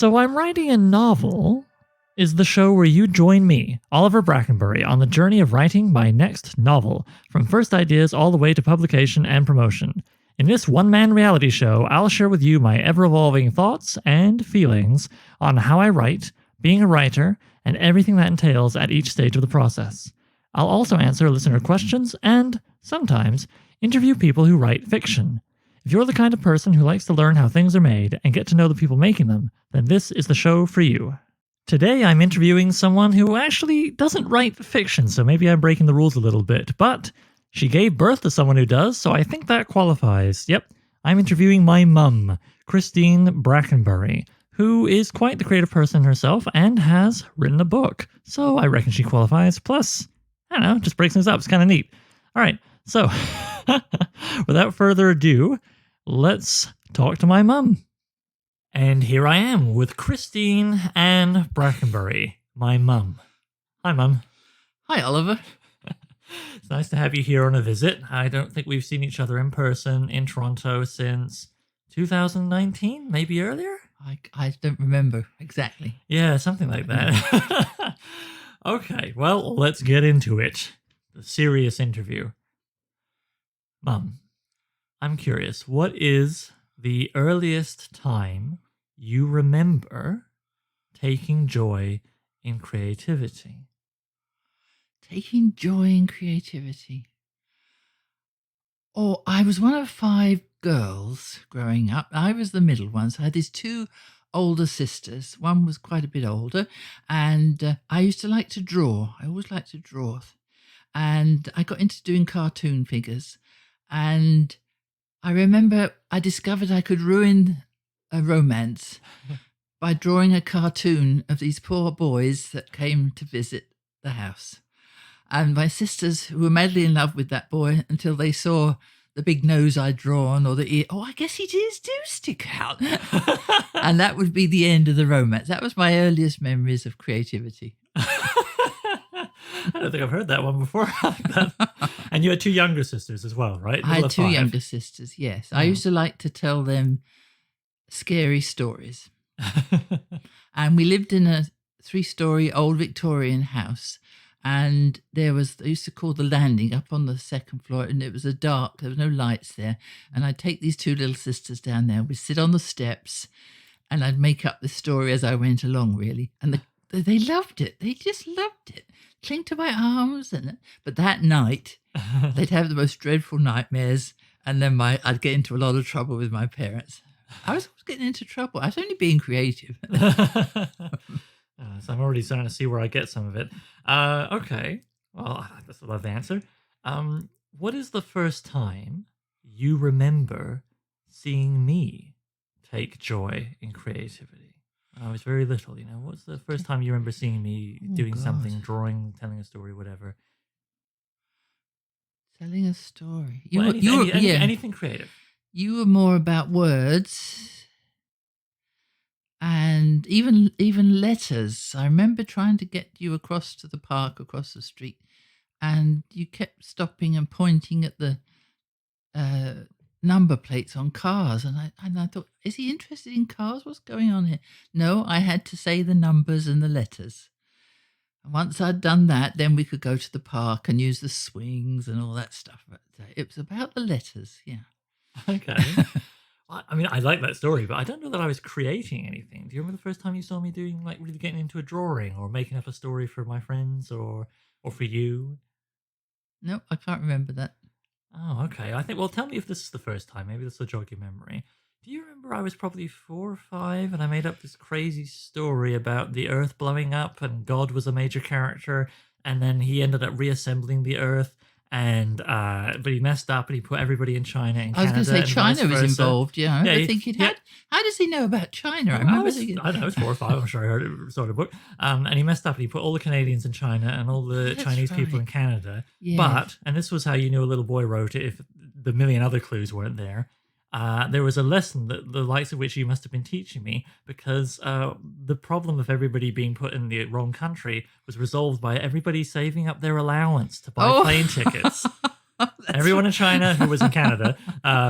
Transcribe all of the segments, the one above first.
So I'm Writing a Novel is the show where you join me, Oliver Brackenbury, on the journey of writing my next novel, from first ideas all the way to publication and promotion. In this one-man reality show, I'll share with you my ever-evolving thoughts and feelings on how I write, being a writer, and everything that entails at each stage of the process. I'll also answer listener questions and, sometimes, interview people who write fiction. If you're the kind of person who likes to learn how things are made and get to know the people making them, then this is the show for you. Today I'm interviewing someone who actually doesn't write fiction, so maybe I'm breaking the rules a little bit, but she gave birth to someone who does, so I think that qualifies. Yep, I'm interviewing my mum, Christine Brackenbury, who is quite the creative person herself and has written a book, so I reckon she qualifies. Plus, I don't know, just breaks things up, it's kind of neat. All right, so without further ado, let's talk to my mum. And here I am with Christine Ann Brackenbury, my mum. Hi, Mum. Hi, Oliver. It's nice to have you here on a visit. I don't think we've seen each other in person in Toronto since 2019, maybe earlier? I don't remember exactly. Yeah, something like that. Okay, well, let's get into it. The serious interview. Mum, I'm curious, what is the earliest time you remember taking joy in creativity? Taking joy in creativity. Oh, I was one of 5 girls growing up. I was the middle one, so I had these 2 older sisters. One was quite a bit older, and I used to like to draw. I always liked to draw. And I got into doing cartoon figures. And I remember I discovered I could ruin a romance by drawing a cartoon of these poor boys that came to visit the house. And my sisters, who were madly in love with that boy until they saw the big nose I'd drawn or the ear. Oh, I guess his ears do stick out. And that would be the end of the romance. That was my earliest memories of creativity. I don't think I've heard that one before. And you had 2 younger sisters as well, right? I had 2 younger sisters, yes. I used to like to tell them scary stories. And we lived in a 3-story old Victorian house. And there was, they used to call the landing up on the 2nd floor, and it was a dark, there was no lights there. And I'd take these 2 little sisters down there, we'd sit on the steps, and I'd make up the story as I went along, really. And they loved it. They just loved it. Cling to my arms. But that night, they'd have the most dreadful nightmares, and then I'd get into a lot of trouble with my parents. I was always getting into trouble. I was only being creative. So I'm already starting to see where I get some of it. Okay. Well, that's a lovely answer. What is the first time you remember seeing me take joy in creativity? I was very little, you know. What's the first time you remember seeing me doing something, drawing, telling a story, whatever? Telling a story. Anything creative. You were more about words. And even letters. I remember trying to get you across to the park, across the street, and you kept stopping and pointing at the number plates on cars. And I thought, is he interested in cars? What's going on here? No, I had to say the numbers and the letters. And once I'd done that, then we could go to the park and use the swings and all that stuff. But it was about the letters, yeah. Okay. I mean, I like that story, but I don't know that I was creating anything. Do you remember the first time you saw me doing, like, really getting into a drawing or making up a story for my friends or for you? No, I can't remember that. Oh, okay. I think, well, tell me if this is the first time. Maybe this will jog your memory. Do you remember I was probably 4 or 5 and I made up this crazy story about the Earth blowing up and God was a major character and then he ended up reassembling the Earth? And but he messed up and he put everybody in China and I was going to say China was involved. Yeah, I remember thinking, yeah. How does he know about China? I don't know, it's 4 or 5. I'm sure I heard it sort of book. And he messed up and he put all the Canadians in China and all the Chinese people in Canada. Yeah. But, and this was how you knew a little boy wrote it if the million other clues weren't there. There was a lesson that the likes of which you must have been teaching me because the problem of everybody being put in the wrong country was resolved by everybody saving up their allowance to buy plane tickets. Everyone in China who was in Canada,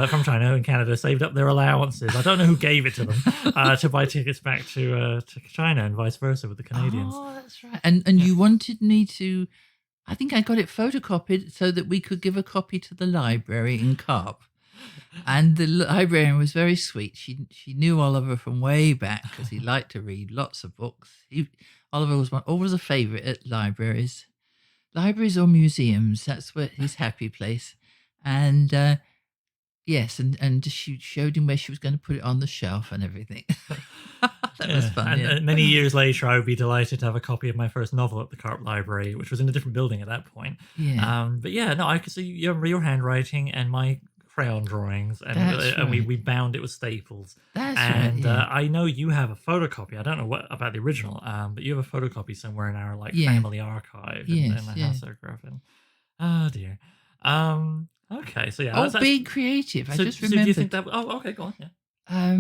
from China in Canada, saved up their allowances. I don't know who gave it to them to buy tickets back to China and vice versa with the Canadians. Oh, that's right. And you wanted me to. I think I got it photocopied so that we could give a copy to the library in Carp. And the librarian was very sweet. She knew Oliver from way back because he liked to read lots of books. Oliver was always a favourite at libraries or museums. That's what his happy place. And yes, and she showed him where she was going to put it on the shelf and everything. That was fun. And many years later, I would be delighted to have a copy of my first novel at the Carp Library, which was in a different building at that point. Yeah. But yeah, no, I could see your handwriting and my crayon drawings, and That's we bound it with staples. That's and right. Yeah. I know you have a photocopy. I don't know what about the original, but you have a photocopy somewhere in our Yeah. family archive in Yes, the yeah. house at Griffin. Oh dear. Okay, so yeah. Oh, that's- being creative. I just so do remembered. you think that? Oh, okay, go on. Yeah.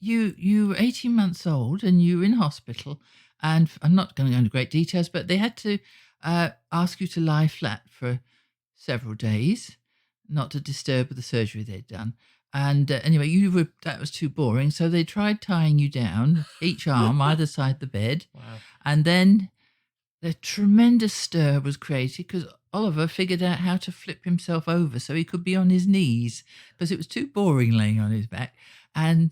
You were 18 months old and you were in hospital, and I'm not going to go into great details, but they had to ask you to lie flat for several days, not to disturb the surgery they'd done. And anyway, that was too boring, so they tried tying you down, each arm either side the bed, Wow. and then the tremendous stir was created because Oliver figured out how to flip himself over so he could be on his knees because it was too boring laying on his back. And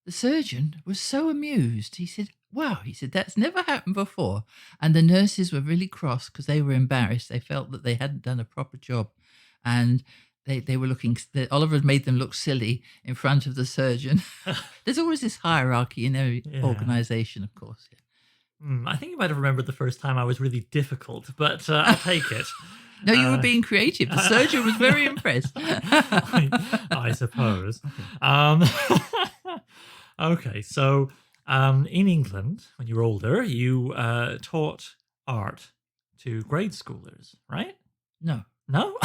the surgeon was so amused. He said, "Wow," he said, "that's never happened before." And the nurses were really cross because they were embarrassed. They felt that they hadn't done a proper job. And they were looking, Oliver had made them look silly in front of the surgeon. There's always this hierarchy in every organization, of course. Yeah. I think you might have remembered the first time I was really difficult, but I'll take it. No, you were being creative. The surgeon was very impressed. I suppose. Okay, so in England, when you were older, you taught art to grade schoolers, right? No. No?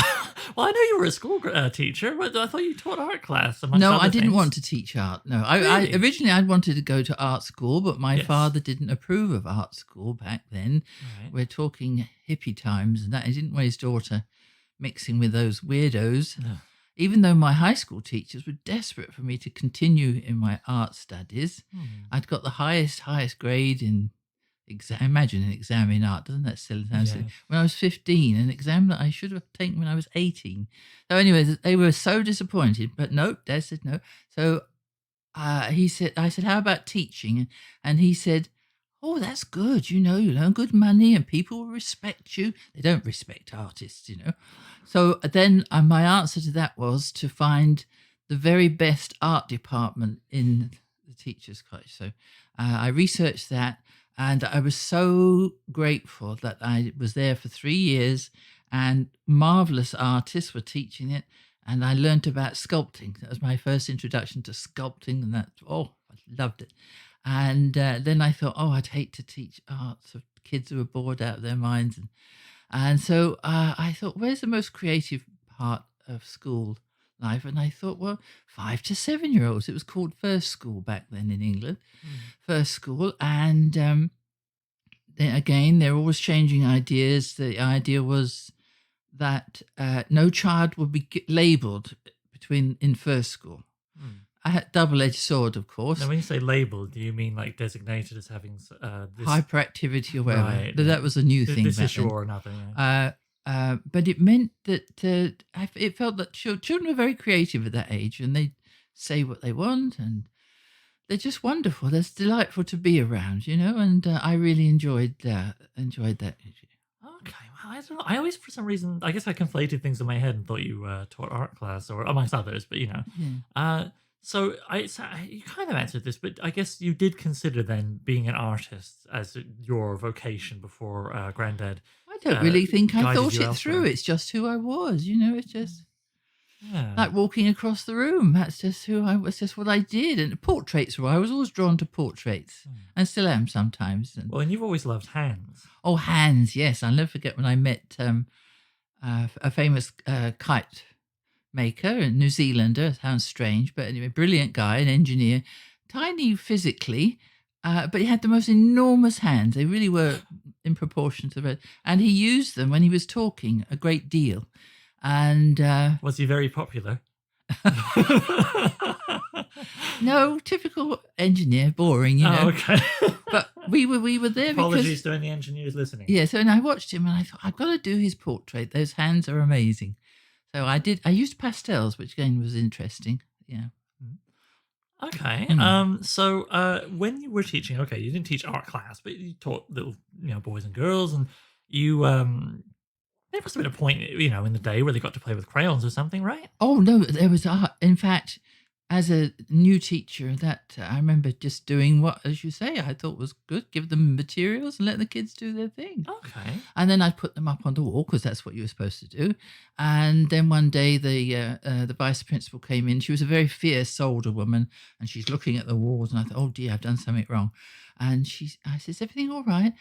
Well, I know you were a school teacher, but I thought you taught art class. Amongst No, other I didn't things. want to teach art. No, I Really? originally I wanted to go to art school, but my Yes. father didn't approve of art school back then. Right. We're talking hippie times, and that he didn't want his daughter mixing with those weirdos. No. Even though my high school teachers were desperate for me to continue in my art studies, I'd got the highest grade in exam. Imagine an exam in art, doesn't that sound silly? Yeah. When I was 15, an exam that I should have taken when I was 18. So anyway, they were so disappointed, but no, Dad said no. So I said, "How about teaching?" And he said, "Oh, that's good. You'll earn good money and people will respect you." They don't respect artists. So then my answer to that was to find the very best art department in the teachers' college. So I researched that, and I was so grateful that I was there for 3 years, and marvelous artists were teaching it. And I learnt about sculpting. That was my first introduction to sculpting, and I loved it. And then I thought, I'd hate to teach art to kids who are bored out of their minds. And so I thought, where's the most creative part of school life? And I thought, well, 5 to 7 year olds. It was called first school back then in England, first school. And then again, they're always changing ideas. The idea was that no child would be labelled in first school. I had double-edged sword, of course. Now, when you say labelled, do you mean like designated as having this Hyperactivity or whatever. Right, But that was a new thing this back issue then. or another? Yeah. But it meant that it felt that children were very creative at that age, and they say what they want, and they're just wonderful. That's delightful to be around, and I really enjoyed that. Okay, well, I don't know. I always, for some reason, I guess I conflated things in my head and thought you taught art class, or amongst others. But Yeah. so you kind of answered this, but I guess you did consider then being an artist as your vocation before Granddad. I don't really think I guided thought you it elsewhere. through. It's just who I was, It's just Yeah. like walking across the room. That's just who I was. Just what I did. And portraits were. I was always drawn to portraits, and still am sometimes. And, Well, and you've always loved hands. oh, hands! Yes, I'll never forget when I met a famous kite maker, a New Zealander. Sounds strange, but anyway, brilliant guy, an engineer, tiny physically, but he had the most enormous hands. They really were in proportion to the, and he used them when he was talking a great deal. And Was he very popular? no, typical engineer, boring, you know. Oh, okay. But we were there Apologies because to any engineers listening. yeah. So and I watched him and I thought I've got to do his portrait. Those hands are amazing. So I did. I used pastels, which again was interesting. Yeah. Okay. Mm. So when you were teaching, okay, you didn't teach art class, but you taught little, boys and girls, and you there must have been a point, in the day where they got to play with crayons or something, right? Oh no, there was art. In fact, as a new teacher, that I remember just doing what, as you say, I thought was good. Give them materials and let the kids do their thing. Okay. And then I'd put them up on the wall because that's what you were supposed to do. And then one day the vice principal came in. She was a very fierce older woman, and she's looking at the walls. And I thought, oh dear, I've done something wrong. And I said, is everything all right?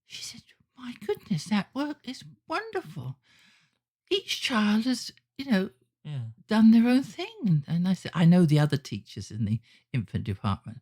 She said, my goodness, that work is wonderful. Each child has, Yeah. done their own thing. And I said, I know the other teachers in the infant department.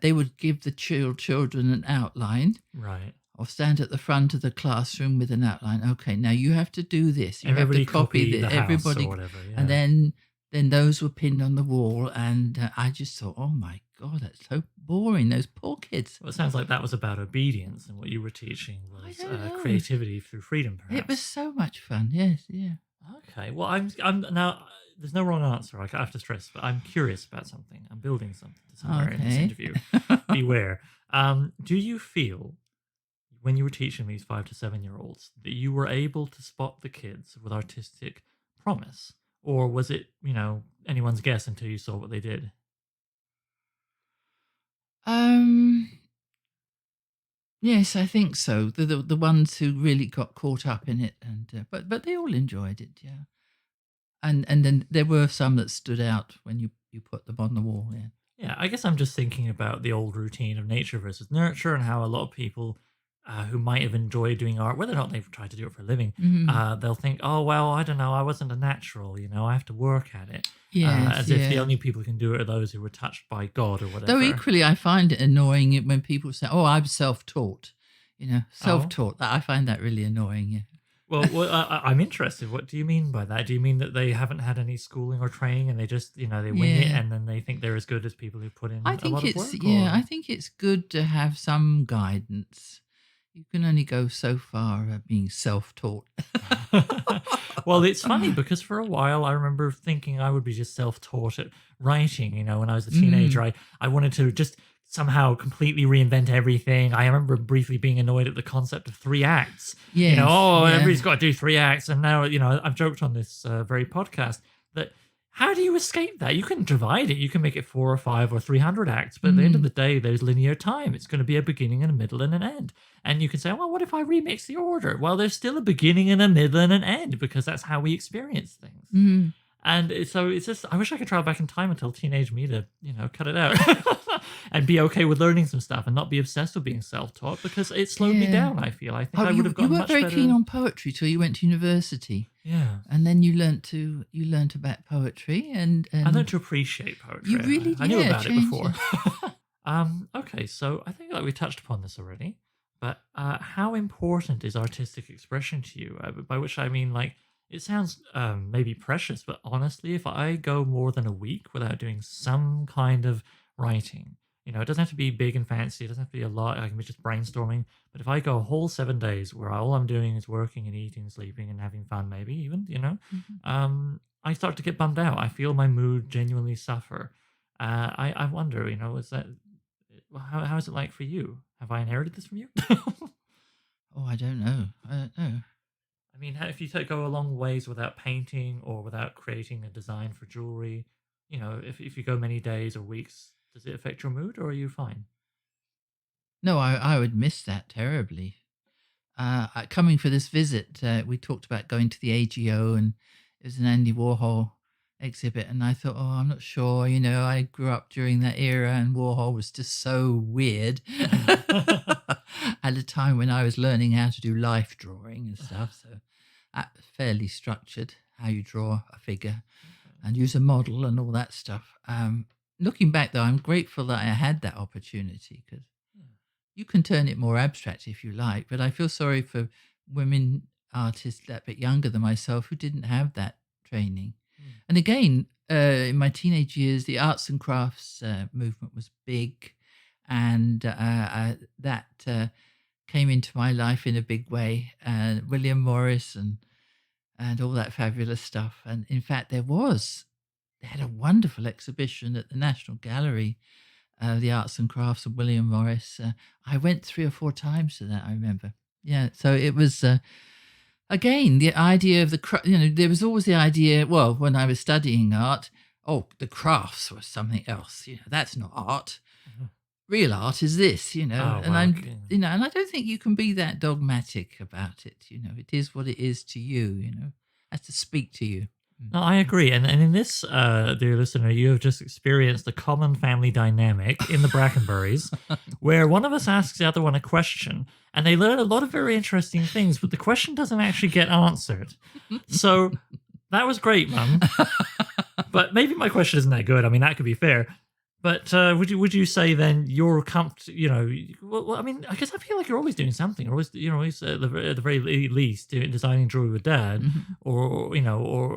They would give the children an outline Right. or stand at the front of the classroom with an outline. Okay, now you have to do this. You Everybody have to copy the this. house Everybody, or whatever. Yeah. and then those were pinned on the wall. And I just thought, oh my god, that's so boring. Those poor kids. Well, it sounds like that was about obedience, and what you were teaching was don't know. creativity through freedom. Perhaps It was so much fun. Yes, yeah. Okay. Well, I'm now. There's no wrong answer. I have to stress, but I'm curious about something. I'm building something to somewhere in this Okay. interview. Beware. Do you feel when you were teaching these 5 to 7-year-olds that you were able to spot the kids with artistic promise, or was it anyone's guess until you saw what they did? Um. Yes, I think so. The ones who really got caught up in it, and but they all enjoyed it, yeah. And then there were some that stood out when you put them on the wall, yeah. Yeah, I guess I'm just thinking about the old routine of nature versus nurture, and how a lot of people who might have enjoyed doing art, whether or not they've tried to do it for a living, Mhm. they'll think, oh, well, I don't know, I wasn't a natural, I have to work at it. Yes, As if the yeah. only people who can do it are those who were touched by God or whatever. Though equally, I find it annoying when people say, "Oh, I'm self-taught," Oh, self-taught. I find that really annoying, yeah. well, I'm interested. What do you mean by that? Do you mean that they haven't had any schooling or training and they just, they wing it Yeah. and then they think they're as good as people who put in I a think lot of it's work? yeah, Or? I think it's good to have some guidance. You can only go so far being self-taught. Well, it's funny because for a while I remember thinking I would be just self-taught at writing. When I was a teenager, I wanted to just somehow completely reinvent everything. I remember briefly being annoyed at the concept of 3 acts. Yes, Oh, yeah. everybody's got to do 3 acts. And now, I've joked on this very podcast that how do you escape that? You can divide it. You can make it 4 or 5 or 300 acts. But at the end of the day, there's linear time. It's going to be a beginning and a middle and an end. And you can say, well, what if I remix the order? Well, there's still a beginning and a middle and an end because that's how we experience things. Mhm. So it's just, I wish I could travel back in time and tell teenage me to, cut it out and be okay with learning some stuff and not be obsessed with being self-taught because it slowed me Yeah. down, I feel. I think I would you have gotten weren't much very better. keen on poetry till you went to university. Yeah. And then you learnt about poetry and I learned to appreciate poetry. You really I knew did, about it changed before. Okay, so I think that we touched upon this already, but how important is artistic expression to you? By which I mean, like, it sounds maybe precious, but honestly, if I go more than a week without doing some kind of writing, it doesn't have to be big and fancy, it doesn't have to be a lot, I can be just brainstorming, but if I go a whole 7 days where all I'm doing is working and eating, sleeping, and having fun, maybe even, I start to get bummed out. I feel my mood genuinely suffer. I wonder, is that how is it like for you? Have I inherited this from you? Oh, I don't know. I don't know. I mean, if you go a long ways without painting or without creating a design for jewelry, if you go many days or weeks, does it affect your mood or are you fine? No, I would miss that terribly. Coming for this visit, we talked about going to the AGO, and it was an Andy Warhol exhibit, and I thought, oh, I'm not sure. I grew up during that era, and Warhol was just so weird. At a time when I was learning how to do life drawing and stuff, so fairly structured, how you draw a figure and use a model and all that stuff. Looking back, though, I'm grateful that I had that opportunity because you can turn it more abstract if you like, but I feel sorry for women artists a bit younger than myself who didn't have that training. And again, in my teenage years, the arts and crafts movement was big, and that came into my life in a big way. William Morris and all that fabulous stuff. And in fact, they had a wonderful exhibition at the National Gallery, the arts and crafts of William Morris. I went 3 or 4 times to that, I remember. Yeah, so it was again the idea of there was always the idea. Well, when I was studying art, the crafts was something else. That's not art. Real art is this. Oh, And well, I'm, okay. and I don't think you can be that dogmatic about it. It is what it is to you. It has to speak to you. No, I agree. And in this, dear listener, you have just experienced a common family dynamic in the Brackenburys, where one of us asks the other one a question, and they learn a lot of very interesting things, but the question doesn't actually get answered. So that was great, Mum. But maybe my question isn't that good. I mean, that could be fair. But would you say then you're comfortable? Well, I mean, I guess I feel like you're always doing something. Always, always at the very least designing jewelry with Dad, or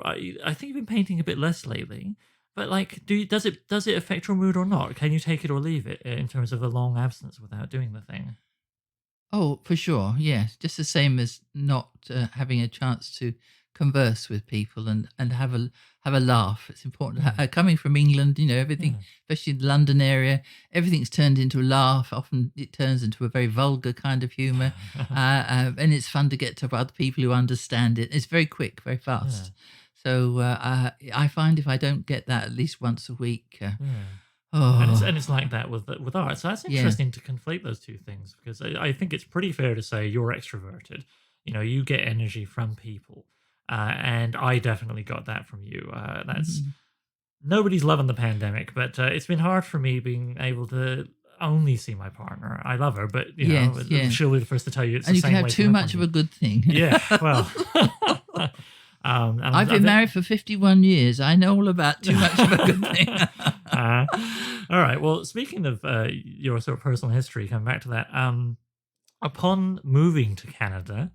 I think you've been painting a bit less lately. But like, does it affect your mood or not? Can you take it or leave it in terms of a long absence without doing the thing? Oh, for sure. Yes. Just the same as not having a chance to converse with people and have a laugh. It's important. Coming from England, everything, especially the London area, everything's turned into a laugh. Often it turns into a very vulgar kind of humour. And it's fun to get to other people who understand it. It's very quick, very fast. So I find if I don't get that at least once a week, and it's like that with art. So that's interesting to conflate those two things, because I think it's pretty fair to say you're extroverted. You get energy from people, and I definitely got that from you. That's nobody's loving the pandemic, but it's been hard for me being able to only see my partner. I love her, but she'll be the first to tell you it's and the you same can way. have too much of a good thing. Yeah, well. I've been married for 51 years. I know all about too much of a good thing. All right. Well, speaking of your sort of personal history, coming back to that, upon moving to Canada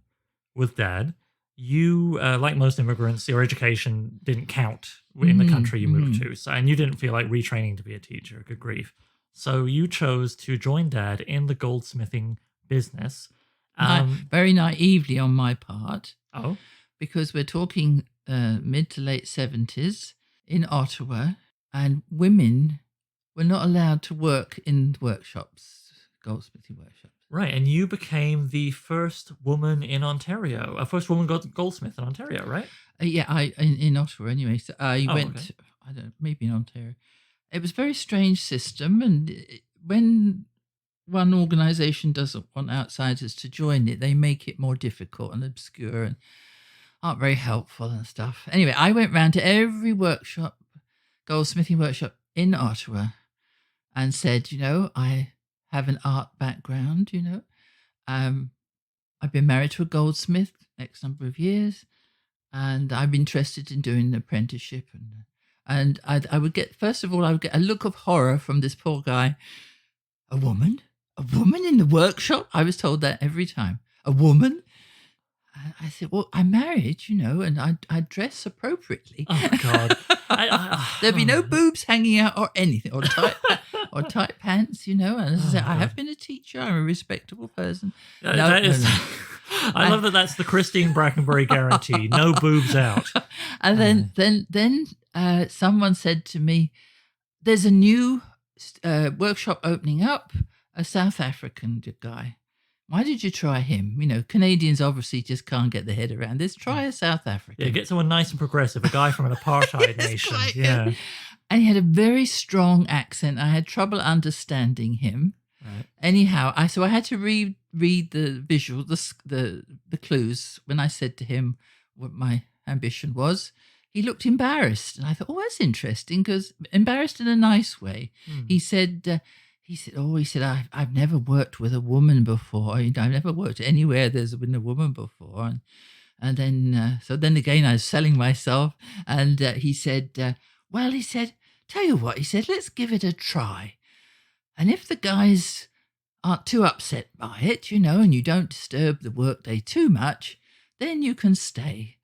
with Dad, you, like most immigrants, your education didn't count in the country you moved to. So, and you didn't feel like retraining to be a teacher. Good grief. So you chose to join Dad in the goldsmithing business. Very naively on my part. Oh. Because we're talking mid to late 70s in Ottawa, and women were not allowed to work in workshops, goldsmithing workshops. Right, and you became the first woman in Ontario, first woman goldsmith in Ontario, right? In Ottawa anyway. So I went, okay. I don't know, maybe in Ontario. It was a very strange system, and when one organisation doesn't want outsiders to join it, they make it more difficult and obscure and aren't very helpful and stuff. Anyway, I went round to every workshop, goldsmithing workshop in Ottawa, and said, I have an art background, I've been married to a goldsmith X number of years, and I'm interested in doing an apprenticeship. And I would get, first of all, I would get a look of horror from this poor guy. A woman? A woman in the workshop? I was told that every time. A woman? I said, well, I'm married, and I dress appropriately. Oh, God. There'd be no boobs hanging out or anything, or tight pants, And as I said, I have been a teacher. I'm a respectable person. I love that that's the Christine Brackenbury guarantee. No boobs out. And then someone said to me, there's a new workshop opening up, a South African guy. Why did you try him? Canadians obviously just can't get their head around this. Try a South African. Yeah, get someone nice and progressive, a guy from an apartheid nation. Yeah. And he had a very strong accent. I had trouble understanding him. Right. Anyhow, so I had to read the visual, the clues when I said to him what my ambition was. He looked embarrassed, and I thought, that's interesting, because embarrassed in a nice way. He said, I've never worked with a woman before. I've never worked anywhere there's been a woman before. And then, so then again, I was selling myself. And he said, tell you what, he said, let's give it a try. And if the guys aren't too upset by it, and you don't disturb the workday too much, then you can stay.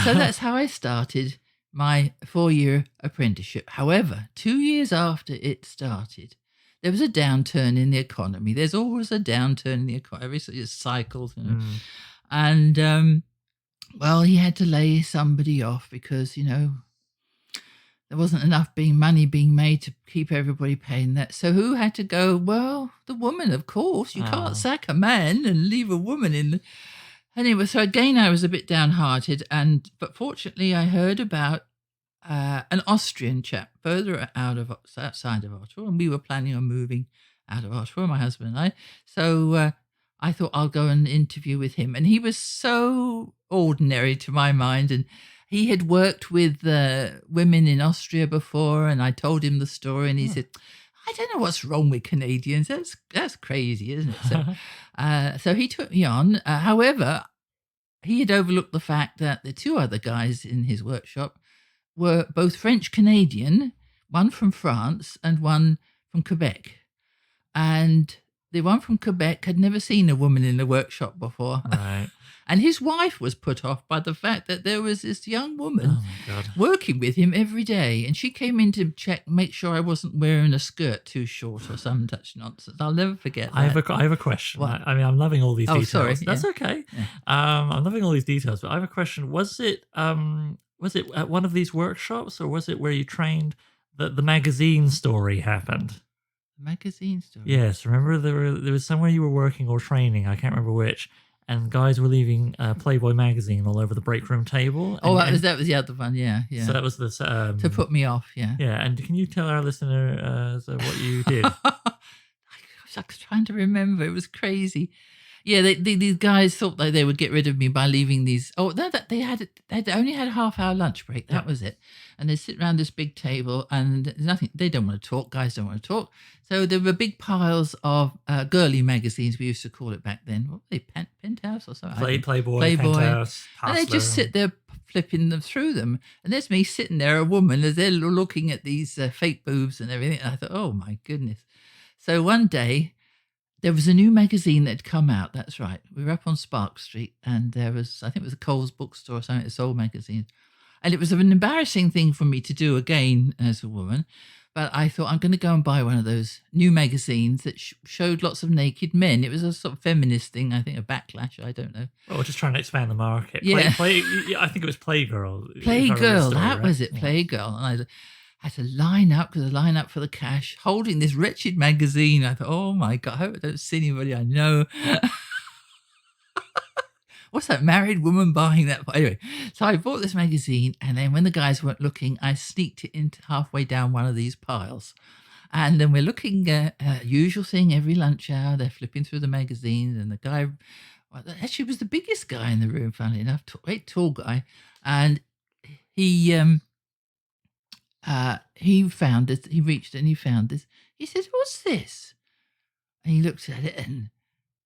So that's how I started my 4-year apprenticeship. However, 2 years after it started, there was a downturn in the economy. There's always a downturn in the economy. It cycles. And, well, he had to lay somebody off because, there wasn't enough money being made to keep everybody paying that. So who had to go? Well, the woman, of course. You can't sack a man and leave a woman in. Anyway, so again, I was a bit downhearted. But fortunately, I heard about an Austrian chap further outside of Ottawa, and we were planning on moving out of Ottawa, my husband and I. So I thought I'll go and interview with him. And he was so ordinary to my mind, and he had worked with women in Austria before, and I told him the story, and he said, I don't know what's wrong with Canadians. That's crazy, isn't it? So he took me on. However, he had overlooked the fact that the two other guys in his workshop were both French-Canadian, one from France and one from Quebec. And the one from Quebec had never seen a woman in the workshop before. Right. And his wife was put off by the fact that there was this young woman working with him every day. And she came in to make sure I wasn't wearing a skirt too short or some such nonsense. I'll never forget that. I have a question. I mean, I'm loving all these details. Sorry. That's okay. Yeah. I'm loving all these details, but I have a question. Was it at one of these workshops, or was it where you trained that the magazine story happened? Magazine story? Yes. Remember there was somewhere you were working or training, I can't remember which, and guys were leaving Playboy magazine all over the break room table. That was the other one, yeah. So that was this... to put me off, yeah. Yeah, and can you tell our listener what you did? I was trying to remember. It was crazy. Yeah, these guys thought that they would get rid of me by leaving these... Oh, no, they only had a half-hour lunch break. That was it. And they sit around this big table, and there's nothing... They don't want to talk. Guys don't want to talk. So there were big piles of girly magazines, we used to call it back then. What were they? Penthouse or something? Playboy, Penthouse, and they just sit there flipping them through them. And there's me sitting there, a woman, as they're looking at these fake boobs and everything. And I thought, oh, my goodness. So one day... there was a new magazine that had come out. That's right. We were up on Spark Street, and there was, I think it was a Coles bookstore or something, a soul magazine. And it was an embarrassing thing for me to do again as a woman. But I thought, I'm going to go and buy one of those new magazines that showed lots of naked men. It was a sort of feminist thing, I think, a backlash. I don't know. Well, we're just trying to expand the market. Yeah. I think it was Playgirl. Playgirl, that was it, Playgirl. And I had to line up for the cash, holding this wretched magazine. I thought, oh my God, I hope I don't see anybody I know. What's that married woman buying that? Anyway, so I bought this magazine, and then when the guys weren't looking, I sneaked it into halfway down one of these piles. And then we're looking at usual thing every lunch hour. They're flipping through the magazines, and the guy, actually was the biggest guy in the room, funnily enough, great tall guy. And he found this. He reached and he found this. He said, "What's this?" And he looked at it, and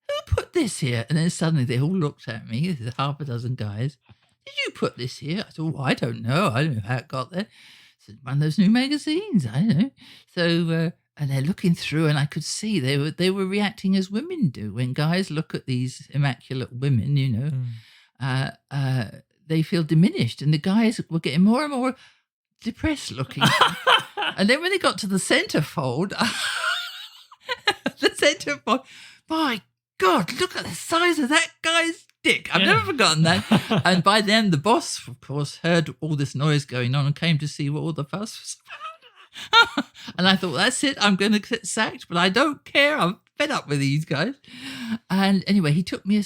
who put this here? And then suddenly they all looked at me. There's half a dozen guys. Did you put this here? I thought, I don't know. I don't know how it got there. I said, one of those new magazines. I don't know. So, and they're looking through, and I could see they were reacting as women do when guys look at these immaculate women. They feel diminished, and the guys were getting more and more depressed looking. And then when they got to the centerfold, my God, look at the size of that guy's dick. I've never forgotten that. And by then, the boss, of course, heard all this noise going on and came to see what all the fuss was about. And I thought, that's it. I'm going to get sacked, but I don't care. I'm fed up with these guys. And anyway, he took me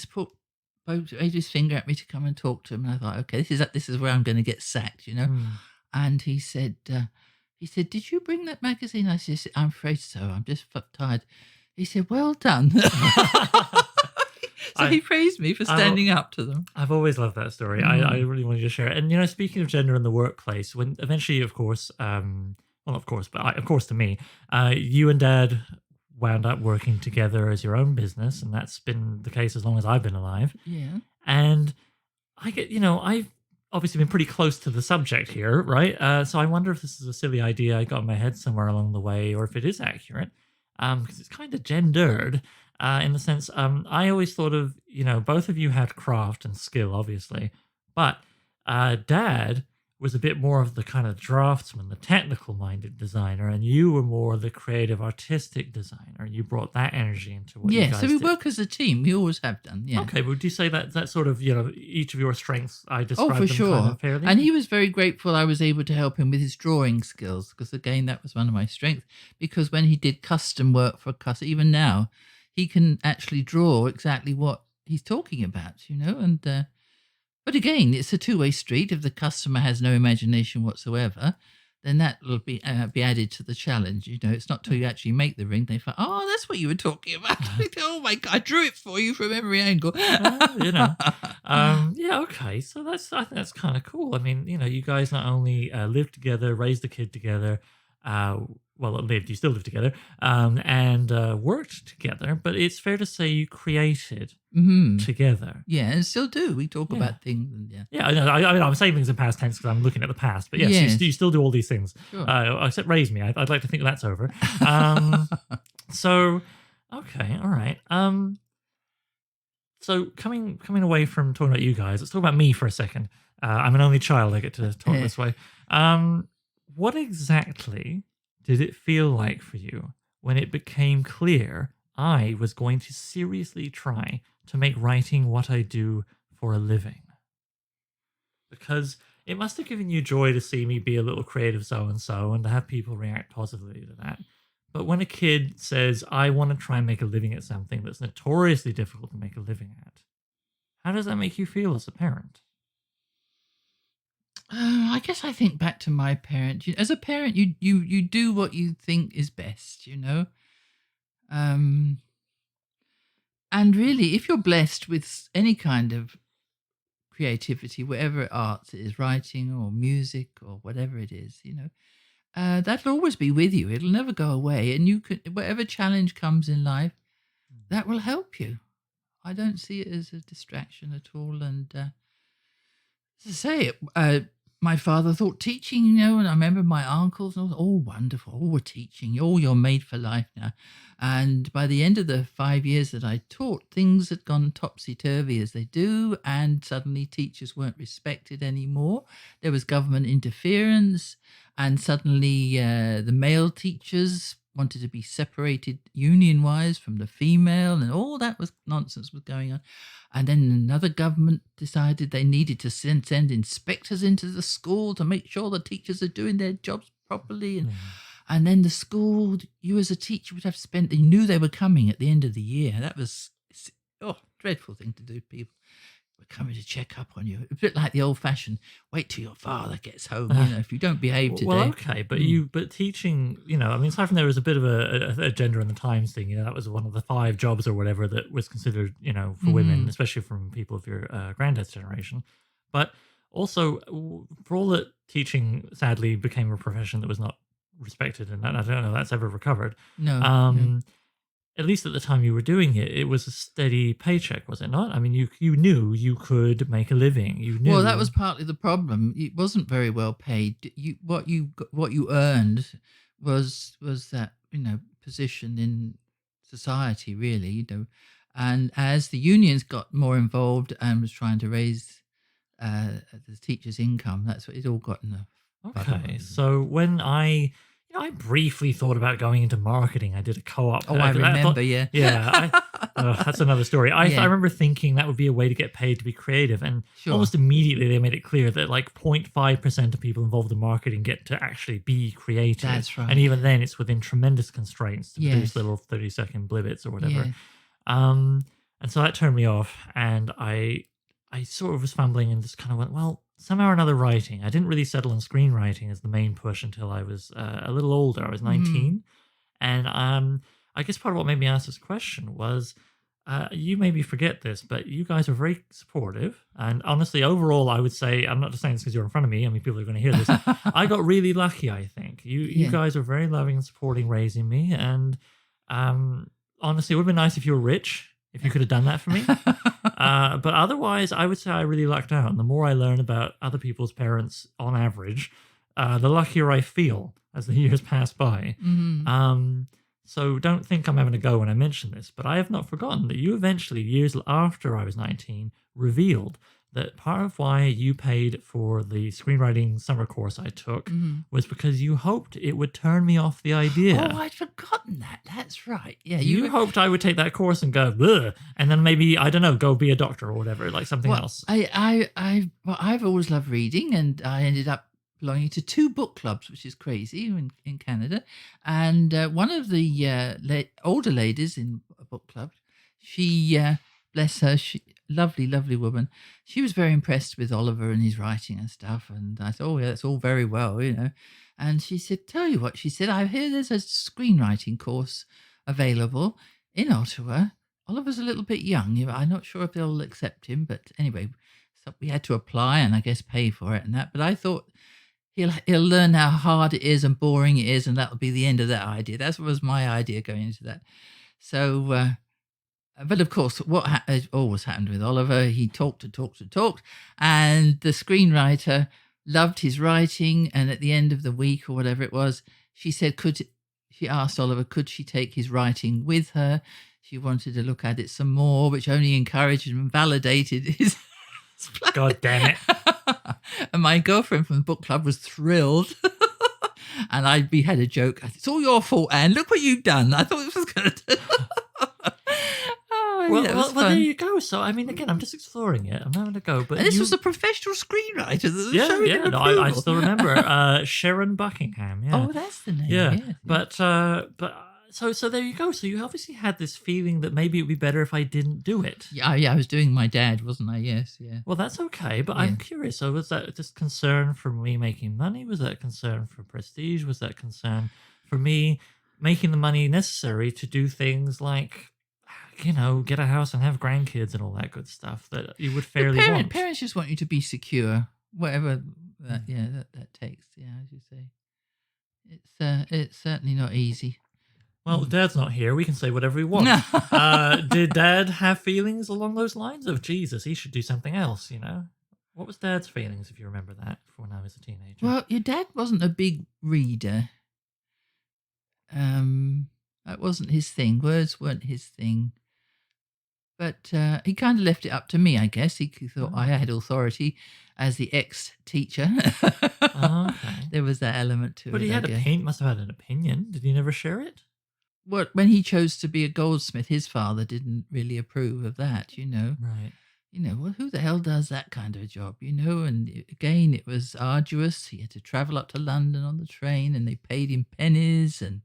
waved his finger at me to come and talk to him. And I thought, okay, this is where I'm going to get sacked, And he said, did you bring that magazine? I said, I'm afraid so. I'm just tired. He said, well done. So he praised me for standing up to them. I've always loved that story. I really wanted to share it. And, speaking of gender in the workplace, when eventually, of course, to me, you and Dad wound up working together as your own business, and that's been the case as long as I've been alive. Yeah. And I've obviously been pretty close to the subject here, right? So I wonder if this is a silly idea I got in my head somewhere along the way, or if it is accurate, because it's kind of gendered. in the sense, I always thought of, both of you had craft and skill, obviously, but Dad was a bit more of the kind of draftsman, the technical minded designer, and you were more the creative, artistic designer. You brought that energy into what you Yeah, guys so we did. work as a team. We always have done. Yeah. Okay, would you say that sort of, each of your strengths, I Oh, described for them sure. kind of fairly? And he was very grateful I was able to help him with his drawing skills because, again, that was one of my strengths. Because when he did custom work for even now, he can actually draw exactly what he's talking about, And but again, it's a two-way street. If the customer has no imagination whatsoever, then that will be added to the challenge. It's not till you actually make the ring they find, oh, that's what you were talking about. Oh my God, I drew it for you from every angle. Yeah, okay. So I think that's kind of cool. I mean, you guys not only lived together, raised a kid together, you still live together, and worked together, but it's fair to say you created together. Yeah, and still do. We talk Yeah. about things. And yeah. Yeah, I know. I mean, I'm saying things in past tense because I'm looking at the past, but yes, Yes. you still do all these things. Sure. Except raise me. I'd like to think that's over. So, okay, all right. So coming away from talking about you guys, let's talk about me for a second. I'm an only child. I get to talk this way. What exactly did it feel like for you when it became clear I was going to seriously try to make writing what I do for a living? Because it must have given you joy to see me be a little creative so-and-so and to have people react positively to that. But when a kid says, I want to try and make a living at something that's notoriously difficult to make a living at, how does that make you feel as a parent? I guess I think back to my parent. As a parent, you do what you think is best, And really, if you're blessed with any kind of creativity, whatever arts it is, writing or music or whatever it is, that'll always be with you. It'll never go away. And you can, whatever challenge comes in life, that will help you. I don't see it as a distraction at all. And as I say, my father thought teaching, and I remember my uncles, and all wonderful, all were teaching, you're made for life now. And by the end of the 5 years that I taught, things had gone topsy-turvy as they do, and suddenly teachers weren't respected anymore. There was government interference, and suddenly the male teachers wanted to be separated union-wise from the female, and all that was nonsense was going on. And then another government decided they needed to send inspectors into the school to make sure the teachers are doing their jobs properly. And then the school, you as a teacher would have spent, they knew they were coming at the end of the year. That was, dreadful thing to do. People were coming to check up on you. A bit like the old fashioned, wait till your father gets home. If you don't behave today. Well, okay, but teaching, I mean, aside from there was a bit of a gender in the times thing. That was one of the 5 jobs or whatever that was considered, for women, especially from people of your granddad's generation. But also, for all that teaching sadly became a profession that was not respected, and I don't know if that's ever recovered. No. At least at the time you were doing it, it was a steady paycheck, was it not? I mean, you knew you could make a living. You knew. Well, that was partly the problem. It wasn't very well paid. What you earned was that position in society, really. And as the unions got more involved and was trying to raise the teachers' income, that's what it all got in the. Okay, so when I briefly thought about going into marketing. I did a co-op. Oh, I remember, yeah. Yeah, that's another story. I remember thinking that would be a way to get paid to be creative, and almost immediately they made it clear that like 0.5% of people involved in marketing get to actually be creative. That's right. And even then, it's within tremendous constraints to produce little 30-second blibbits or whatever. Yes. And so that turned me off, and I sort of was fumbling and just kind of went, well, somehow or another writing. I didn't really settle on screenwriting as the main push until I was a little older. I was 19. And I guess part of what made me ask this question was, you maybe forget this, but you guys are very supportive. And honestly, overall, I would say, I'm not just saying this because you're in front of me. I mean, people are going to hear this. I got really lucky, I think. You guys were very loving and supporting raising me. And honestly, it would have been nice if you were rich, if you could have done that for me. But otherwise, I would say I really lucked out. And the more I learn about other people's parents on average, the luckier I feel as the years pass by. So don't think I'm having a go when I mention this, but I have not forgotten that you eventually, years after I was 19, revealed that part of why you paid for the screenwriting summer course I took Mhm. was because you hoped it would turn me off the Oh, idea. I'd forgotten that. That's right. Yeah, You hoped I would take that course and go, "Ugh," and then maybe, I don't know, go be a doctor or whatever, like something Well, else. I've always loved reading, and I ended up belonging to 2 book clubs, which is crazy in Canada. And one of the older ladies in a book club, she, bless her, she lovely, lovely woman. She was very impressed with Oliver and his writing and stuff. And I thought, oh yeah, that's all very well, you know. And she said, "Tell you what," she said, "I hear there's a screenwriting course available in Ottawa. Oliver's a little bit young. I'm not sure if they'll accept him, but anyway, so we had to apply and I guess pay for it and that. But I thought he'll learn how hard it is and boring it is, and that'll be the end of that idea. That was my idea going into that. So, but of course, what has always happened with Oliver, he talked and talked and talked, and the screenwriter loved his writing. And at the end of the week or whatever it was, she said, she asked Oliver, could she take his writing with her? She wanted to look at it some more, which only encouraged and validated his plan. God damn it. And my girlfriend from the book club was thrilled. And we had a joke. It's all your fault, Anne. Look what you've done. I thought it was going to do. Oh, Well, yeah, it well, was well, there fun. you go. So, I mean, again, I'm just exploring it. I'm having a go. But And this you, was a professional screenwriter that was yeah, showing yeah. him No, I approval. still remember Sharon Buckingham. Yeah, Oh, that's the name. yeah. Yeah. So there you go. So you obviously had this feeling that maybe it'd be better if I didn't do it. Yeah, I was doing my dad, wasn't I? Yes, yeah. Well, that's okay, but Yeah. I'm curious. So was that just concern for me making money? Was that concern for prestige? Was that concern for me making the money necessary to do things like, get a house and have grandkids and all that good stuff that you would fairly want? Parents just want you to be secure, whatever that takes. Yeah, as you say, it's certainly not easy. Well, Dad's not here. We can say whatever we want. Did Dad have feelings along those lines of, Jesus, he should do something else, What was Dad's feelings, if you remember that, when I was a teenager? Well, your dad wasn't a big reader. That wasn't his thing. Words weren't his thing. But he kind of left it up to me, I guess. He thought I had authority as the ex-teacher. Oh, okay. There was that element to it. But he must have had an opinion. Did he never share it? When he chose to be a goldsmith, his father didn't really approve of that, Right. Well, who the hell does that kind of a job, And again, it was arduous. He had to travel up to London on the train, and they paid him pennies. And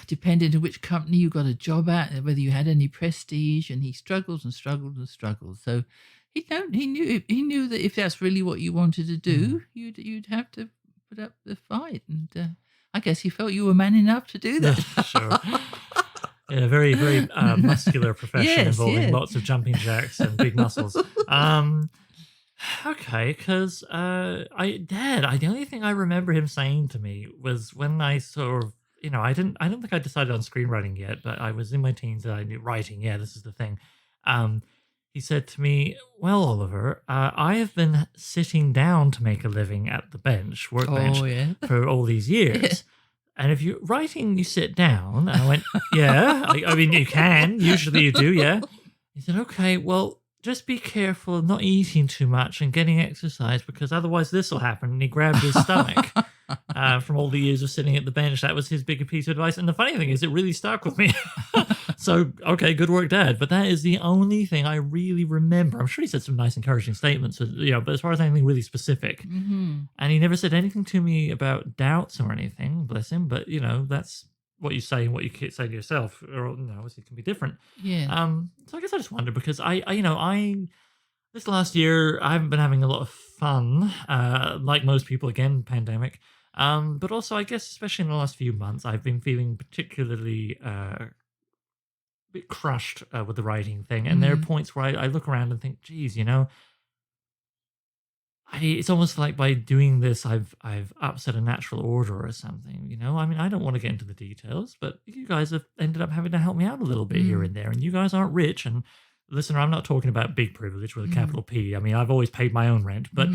depending on which company you got a job at, and whether you had any prestige. And he struggled and struggled and struggled. So he knew that if that's really what you wanted to do, you'd have to put up the fight. And I guess he felt you were man enough to do that. Sure. Yeah, very, very muscular profession Yes, involving yes. lots of jumping jacks and big muscles. Okay, because the only thing I remember him saying to me was when I sort of, I don't think I decided on screenwriting yet, but I was in my teens and I knew writing. Yeah, this is the thing. He said to me, "Well, Oliver, I have been sitting down to make a living at the workbench, Oh, yeah. for all these years." Yeah. And if you're writing, you sit down. And I went, yeah. I mean, you can. Usually you do, yeah. He said, okay, well, just be careful of not eating too much and getting exercise because otherwise this will happen. And he grabbed his stomach from all the years of sitting at the bench. That was his bigger piece of advice. And the funny thing is, it really stuck with me. So, okay, good work, Dad. But that is the only thing I really remember. I'm sure he said some nice, encouraging statements, but as far as anything really specific. Mm-hmm. And he never said anything to me about doubts or anything, bless him. But, that's what you say and what you say to yourself. Or, obviously it can be different. Yeah. So I guess I just wonder because this last year, I haven't been having a lot of fun, like most people, again, pandemic. But also, I guess, especially in the last few months, I've been feeling particularly a bit crushed with the writing thing. And there are points where I look around and think, geez, it's almost like by doing this, I've upset a natural order or something, I mean, I don't want to get into the details, but you guys have ended up having to help me out a little bit here and there. And you guys aren't rich. And listener, I'm not talking about big privilege with a capital P. I mean, I've always paid my own rent, but,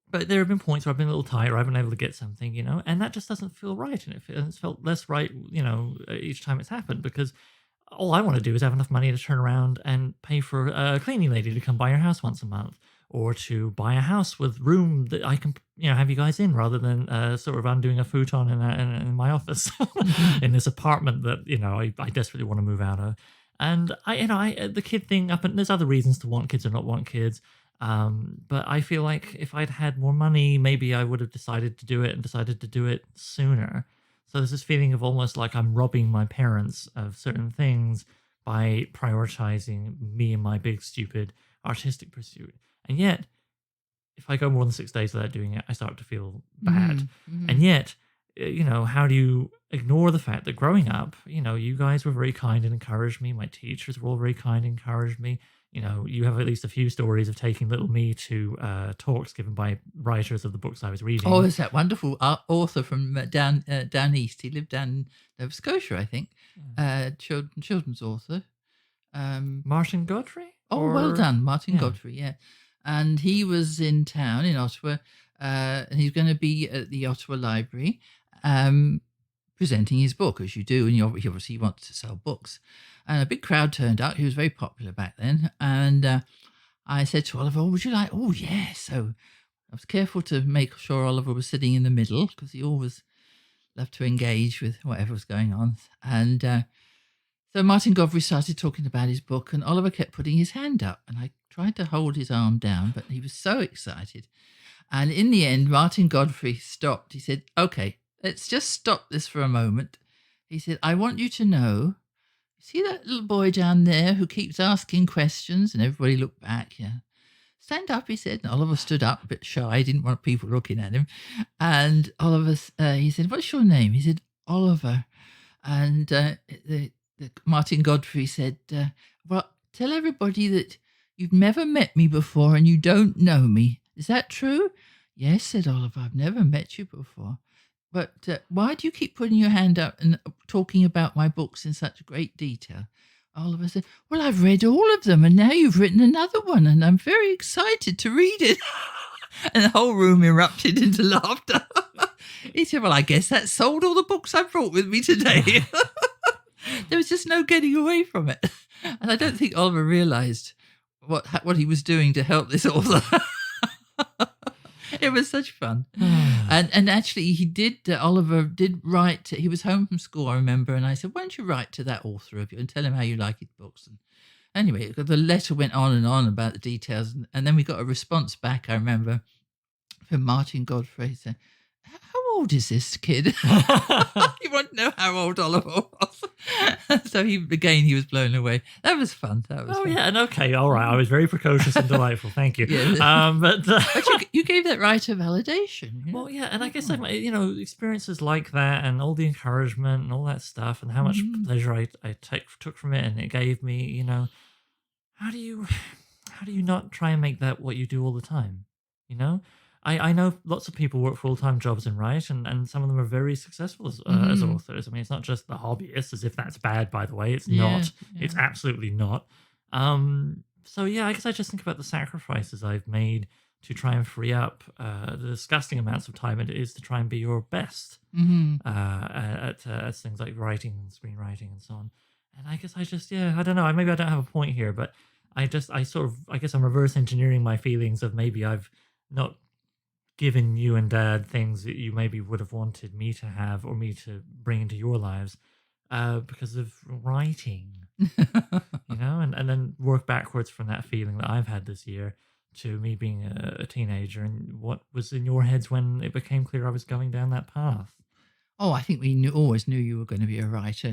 But there have been points where I've been a little tired, or I've been able to get something, and that just doesn't feel right. And it's felt less right, each time it's happened, because all I want to do is have enough money to turn around and pay for a cleaning lady to come by your house once a month, or to buy a house with room that I can, have you guys in, rather than sort of undoing a futon in my office in this apartment that I desperately want to move out of. And the kid thing up, and there's other reasons to want kids or not want kids. But I feel like if I'd had more money, maybe I would have decided to do it and decided to do it sooner. So there's this feeling of almost like I'm robbing my parents of certain things by prioritizing me and my big, stupid artistic pursuit. And yet, if I go more than 6 days without doing it, I start to feel bad. And yet, how do you ignore the fact that growing up, you guys were very kind and encouraged me. My teachers were all very kind and encouraged me. You have at least a few stories of taking little me to talks given by writers of the books I was reading. Oh, there's that wonderful author from down east. He lived down in Nova Scotia, I think. Children's author. Martin Godfrey? Well done, Martin Godfrey, yeah. And he was in town in Ottawa, and he's going to be at the Ottawa Library presenting his book, as you do, and he obviously wants to sell books. And a big crowd turned out. He was very popular back then. And I said to Oliver, would you like? Oh, yeah. So I was careful to make sure Oliver was sitting in the middle, because he always loved to engage with whatever was going on. And so Martin Godfrey started talking about his book, and Oliver kept putting his hand up. And I tried to hold his arm down, but he was so excited. And in the end, Martin Godfrey stopped. He said, okay, let's just stop this for a moment. He said, I want you to know, see that little boy down there who keeps asking questions? And everybody looked back. Yeah. Stand up, he said. And Oliver stood up, a bit shy. Didn't want people looking at him. And Oliver, he said, what's your name? He said, Oliver. And Martin Godfrey said, well, tell everybody that you've never met me before and you don't know me. Is that true? Yes, said Oliver. I've never met you before. But why do you keep putting your hand up and talking about my books in such great detail? Oliver said, well, I've read all of them, and now you've written another one, and I'm very excited to read it. And the whole room erupted into laughter. He said, well, I guess that sold all the books I brought with me today. There was just no getting away from it. And I don't think Oliver realised what he was doing to help this author. It was such fun. And actually Oliver did write, he was home from school, I remember, and I said, why don't you write to that author of you and tell him how you like his books? And anyway, the letter went on and on about the details, and then we got a response back, I remember, from Martin Godfrey saying, how old is this kid? You want to know how old Oliver was? So he was blown away. That was fun. Fun. Yeah, and okay, all right. I was very precocious and delightful. Thank you. Yeah. But you gave that writer validation. Well, yeah, and I guess experiences like that, and all the encouragement and all that stuff, and how much pleasure I took from it, and it gave me. How do you not try and make that what you do all the time? I know lots of people work full-time jobs and write, and some of them are very successful as authors. I mean, it's not just the hobbyists, as if that's bad, by the way. It's not. Yeah. It's absolutely not. So, yeah, I guess I just think about the sacrifices I've made to try and free up the disgusting amounts of time it is to try and be your best at things like writing and screenwriting and so on. And I guess I don't know. Maybe I don't have a point here, but I guess I'm reverse engineering my feelings of maybe I've not given you and Dad things that you maybe would have wanted me to have or me to bring into your lives because of writing, and then work backwards from that feeling that I've had this year to me being a teenager, and what was in your heads when it became clear I was going down that path. Oh, I think we always knew you were going to be a writer.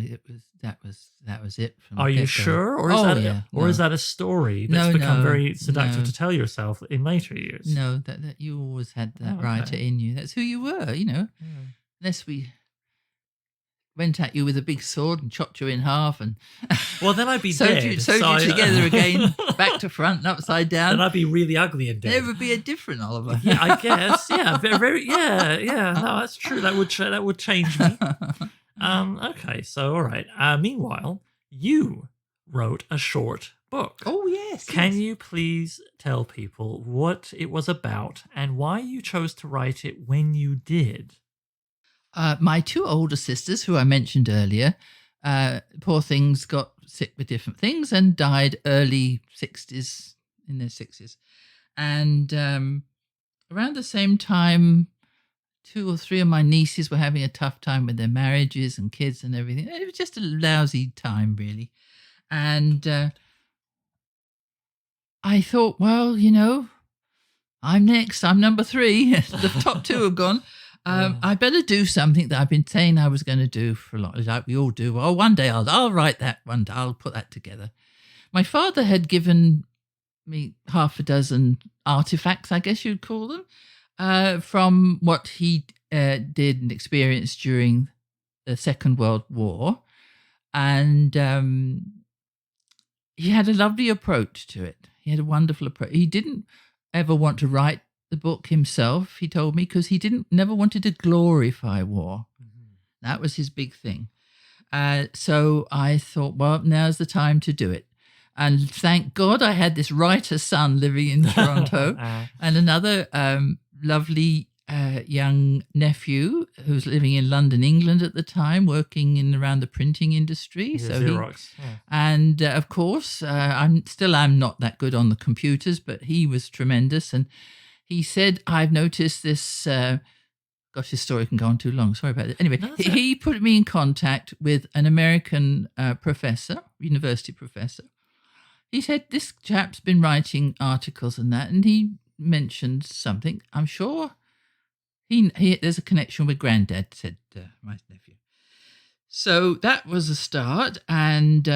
That was it. Are you sure, or is that a story that's become very seductive to tell yourself in later years? No, that you always had that writer in you. That's who you were. Unless we went at you with a big sword and chopped you in half, and well, then I'd be dead. Sewed you together again, back to front and upside down. Then I'd be really ugly and dead. There would be a different Oliver. Yeah, I guess. Yeah, very. Yeah. No, that's true. That would change me. Okay, so all right. Meanwhile, you wrote a short book. Oh, yes. Can you please tell people what it was about and why you chose to write it when you did? My two older sisters, who I mentioned earlier, poor things, got sick with different things and died early 60s, in their 60s. And around the same time, two or three of my nieces were having a tough time with their marriages and kids and everything. It was just a lousy time, really. And I thought, well, I'm next. I'm number 3. The top 2 have gone. I better do something that I've been saying I was going to do for a lot, like we all do. Oh, one day I'll write that one day. I'll put that together. My father had given me half a dozen artifacts, I guess you'd call them, from what he did and experienced during the Second World War. And he had a lovely approach to it. He had a wonderful approach. He didn't ever want to write the book himself, he told me, because he never wanted to glorify war. Mm-hmm. That was his big thing. So I thought, well, now's the time to do it. And thank God I had this writer's son living in Toronto and another lovely young nephew who was living in London, England at the time, working in around the printing industry. Yeah, Xerox. And of course, I'm not that good on the computers, but he was tremendous. And he said, I've noticed this. Gosh, this story can go on too long. Sorry about it. Anyway, he put me in contact with an American professor, university professor. He said, this chap's been writing articles and that, and he mentioned something. I'm sure there's a connection with Granddad, said my nephew. So that was a start. And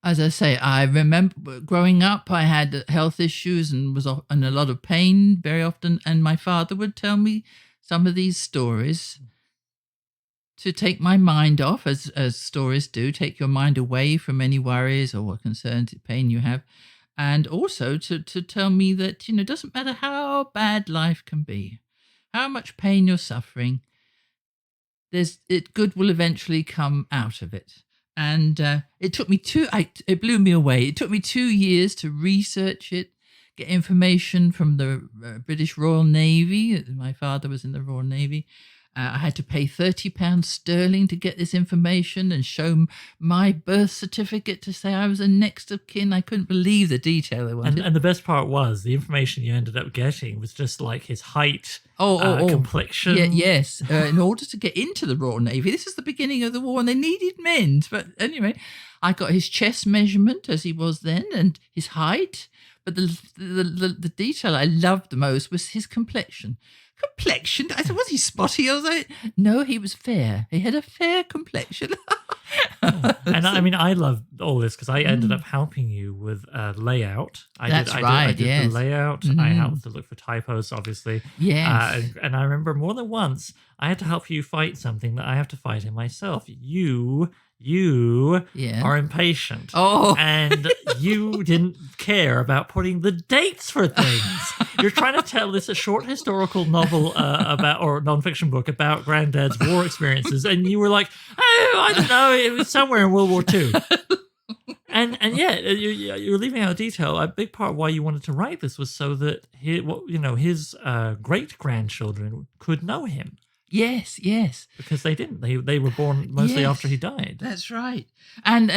as I say, I remember growing up, I had health issues and was in a lot of pain very often. And my father would tell me some of these stories to take my mind off, as stories do, take your mind away from any worries or concerns, pain you have. And also to tell me that, it doesn't matter how bad life can be, how much pain you're suffering, good will eventually come out of it. And it took me it blew me away. It took me 2 years to research it, get information from the British Royal Navy. My father was in the Royal Navy. I had to pay £30 sterling to get this information and show my birth certificate to say I was a next of kin. I couldn't believe the detail they wanted. And the best part was the information you ended up getting was just like his height, complexion. Yes. In order to get into the Royal Navy, this is the beginning of the war and they needed men. But anyway, I got his chest measurement as he was then and his height. But the detail I loved the most was his complexion. Complexion? I said, was he spotty? I was like, no, he was fair. He had a fair complexion. And I love all this because I ended up helping you with layout. I did the layout. Mm-hmm. I helped to look for typos, obviously. Yes. And I remember more than once I had to help you fight something that I have to fight in myself. You are impatient. Oh. And you didn't care about putting the dates for things. You're trying to tell this a short historical novel or nonfiction book about Granddad's war experiences, and you were like, oh, I don't know, it was somewhere in World War II. And you're leaving out a detail. A big part why you wanted to write this was so that his great grandchildren could know him. Yes. Because they didn't. They were born mostly after he died. That's right. And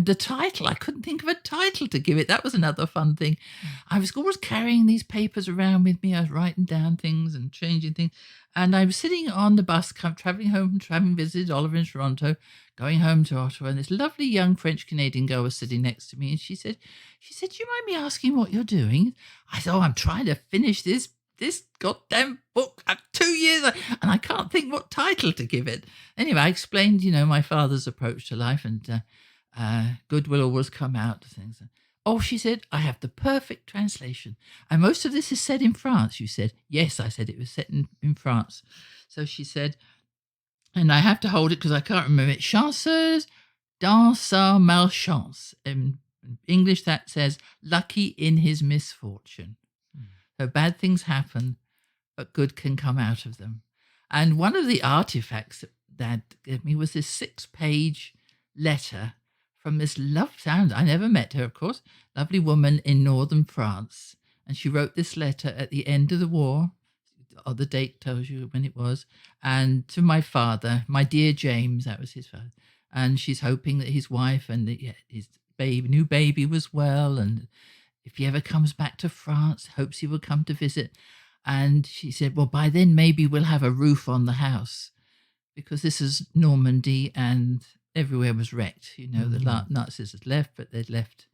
the title, I couldn't think of a title to give it. That was another fun thing. I was always carrying these papers around with me. I was writing down things and changing things. And I was sitting on the bus, travelling home, having visited Oliver in Toronto, going home to Ottawa. And this lovely young French-Canadian girl was sitting next to me. And she said, do you mind me asking what you're doing? I said, I'm trying to finish this goddamn book. I have 2 years and I can't think what title to give it. Anyway, I explained, my father's approach to life and good will always come out. Things. Oh, she said, I have the perfect translation. And most of this is set in France, you said. Yes, I said it was set in France. So she said, and I have to hold it because I can't remember it. Chanceuse dans sa malchance. In English, that says, lucky in his misfortune. So bad things happen, but good can come out of them. And one of the artifacts that Dad gave me was this 6-page letter from this sound. I never met her, of course. Lovely woman in northern France. And she wrote this letter at the end of the war. Oh, the date tells you when it was. And to my father, my dear James, that was his father. And she's hoping that his wife and his new baby was well. And if he ever comes back to France, hopes he will come to visit. And she said, well, by then maybe we'll have a roof on the house, because this is Normandy and everywhere was wrecked. You know, the Nazis had left, but they'd left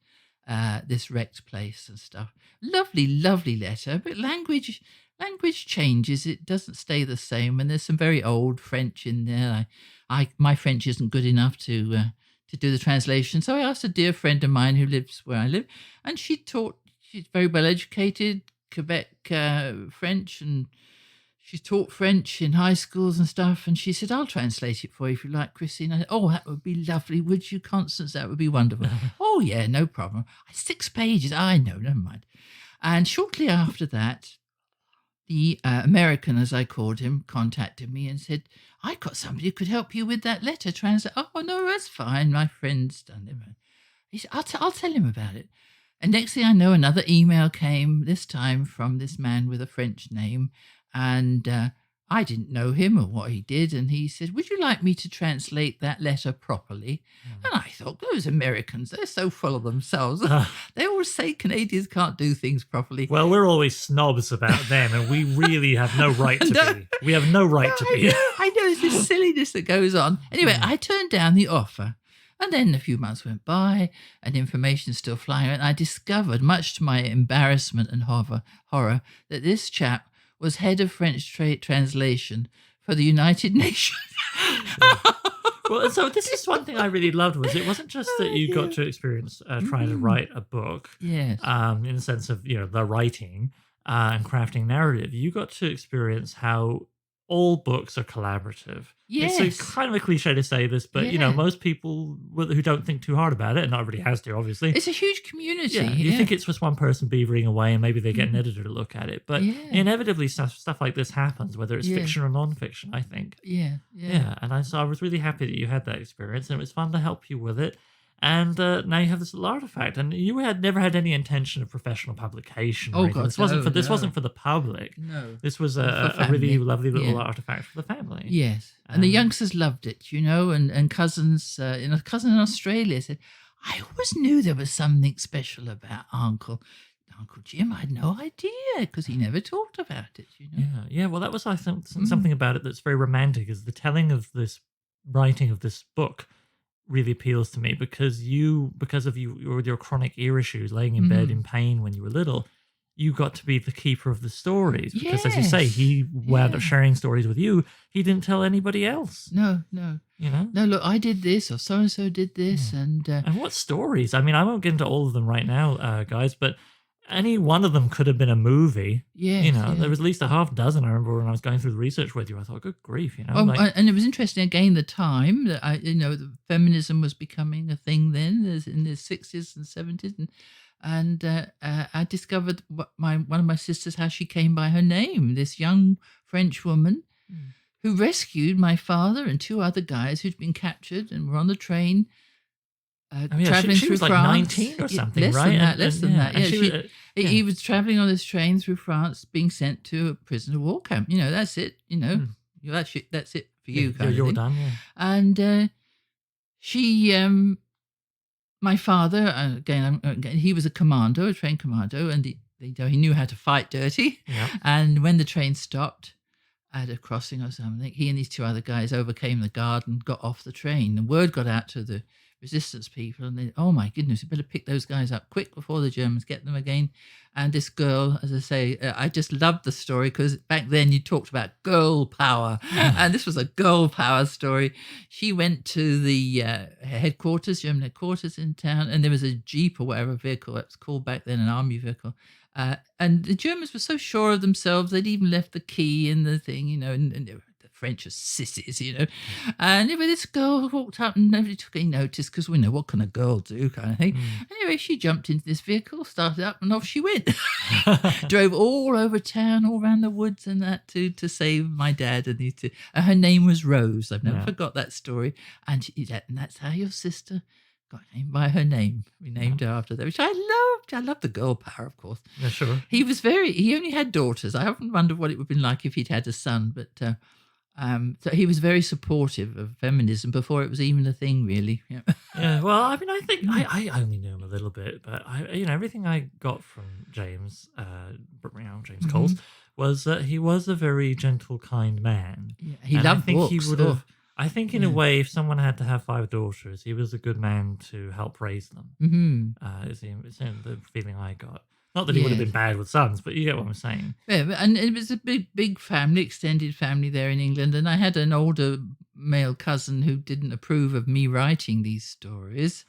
this wrecked place and stuff. Lovely, lovely letter, but language changes. It doesn't stay the same, and there's some very old French in there. My French isn't good enough to do the translation, so I asked a dear friend of mine who lives where I live, and she's very well educated, Quebec French, and she's taught French in high schools and stuff, and she said, I'll translate it for you if you like, Christine. I said, oh, that would be lovely. Would you, Constance? That would be wonderful. Oh, yeah, no problem. 6 pages. I know, never mind. And shortly after that, the American, as I called him, contacted me and said, I got somebody who could help you with that letter translate. Oh, no, that's fine. My friend's done it. He said, I'll tell him about it. And next thing I know, another email came, this time from this man with a French name. And I didn't know him or what he did. And he said, would you like me to translate that letter properly? And I thought, those Americans, they're so full of themselves. They always say Canadians can't do things properly. Well, we're always snobs about them, and we really have no right to be. We have no right to be. I know, it's this silliness that goes on. Anyway, I turned down the offer. And then a few months went by, and information still flying. And I discovered, much to my embarrassment and horror, that this chap was head of French translation for the United Nations. Well, so this is one thing I really loved, was it wasn't just that you got to experience trying to write a book, yes, in the sense of, you know, the writing and crafting narrative. You got to experience how all books are collaborative. Yes. It's a kind of a cliche to say this, but you know, most people who don't think too hard about it, and everybody has to, obviously. It's a huge community. Yeah, you think it's just one person beavering away, and maybe they get an editor to look at it, but inevitably stuff like this happens, whether it's fiction or non-fiction. I think. Yeah, and so I was really happy that you had that experience, and it was fun to help you with it. And now you have this little artifact, and you had never had any intention of professional publication. Oh God, this wasn't for the public. No, this was a really lovely little artifact for the family. Yes, and the youngsters loved it, you know, and cousins. A cousin in Australia said, "I always knew there was something special about Uncle Jim. I had no idea because he never talked about it, you know." Yeah. Well, that was, I think, something about it that's very romantic. Is the telling of this writing of this book really appeals to me, because of your chronic ear issues, laying in bed in pain when you were little, you got to be the keeper of the stories, because as you say, he wound up sharing stories with you. He didn't tell anybody else. No. You know? No, look, I did this, or so-and-so did this. And what stories? I mean, I won't get into all of them right now, guys, but any one of them could have been a movie. There was at least a half dozen. I remember when I was going through the research with you, I thought, good grief, you know. And it was interesting again, the time that the feminism was becoming a thing then, in the 60s and 70s, and I discovered one of my sisters, how she came by her name. This young French woman who rescued my father and 2 other guys who'd been captured and were on the train. Traveling she through was like France. 19 or something, less right? Less than that. He was traveling on this train through France, being sent to a prisoner of war camp. You know, that's it. You know, that's it for you. You're done. Yeah. And she, my father, again, he was a commando, a train commando, and he knew how to fight dirty. Yeah. And when the train stopped at a crossing or something, he and these 2 other guys overcame the guard and got off the train. The word got out to the resistance people, and they, oh my goodness, we better pick those guys up quick before the Germans get them again. And this girl, as I say, I just loved the story, because back then you talked about girl power, and this was a girl power story. She went to the German headquarters in town, and there was a Jeep or whatever vehicle it was called back then, an army vehicle. And the Germans were so sure of themselves, they'd even left the key in the thing, you know, and the French are sissies, you know. And anyway, this girl walked up and nobody took any notice, because we know what can a girl do, kind of thing. Anyway, she jumped into this vehicle, started up, and off she went. Drove all over town, all around the woods and that, to save my dad and these 2. Her name was Rose. I've never forgot that story. And that's how your sister got named by her name. We named her after that, which I loved. I loved the girl power, of course. Yeah, sure. He only had daughters. I often wondered what it would have been like if he'd had a son, but so he was very supportive of feminism before it was even a thing, really. Yeah. Yeah, well, I mean, I think I only knew him a little bit, but everything I got from James, James Coles, was that he was a very gentle, kind man. Yeah, he And loved I think books. he would have. I think, in a Yeah. way, if someone had to have 5 daughters, he was a good man to help raise them. Mm-hmm. Is the feeling I got. Not that he would have been Yes. bad with sons, but you get what I'm saying. Yeah, and it was a big family, extended family there in England. And I had an older male cousin who didn't approve of me writing these stories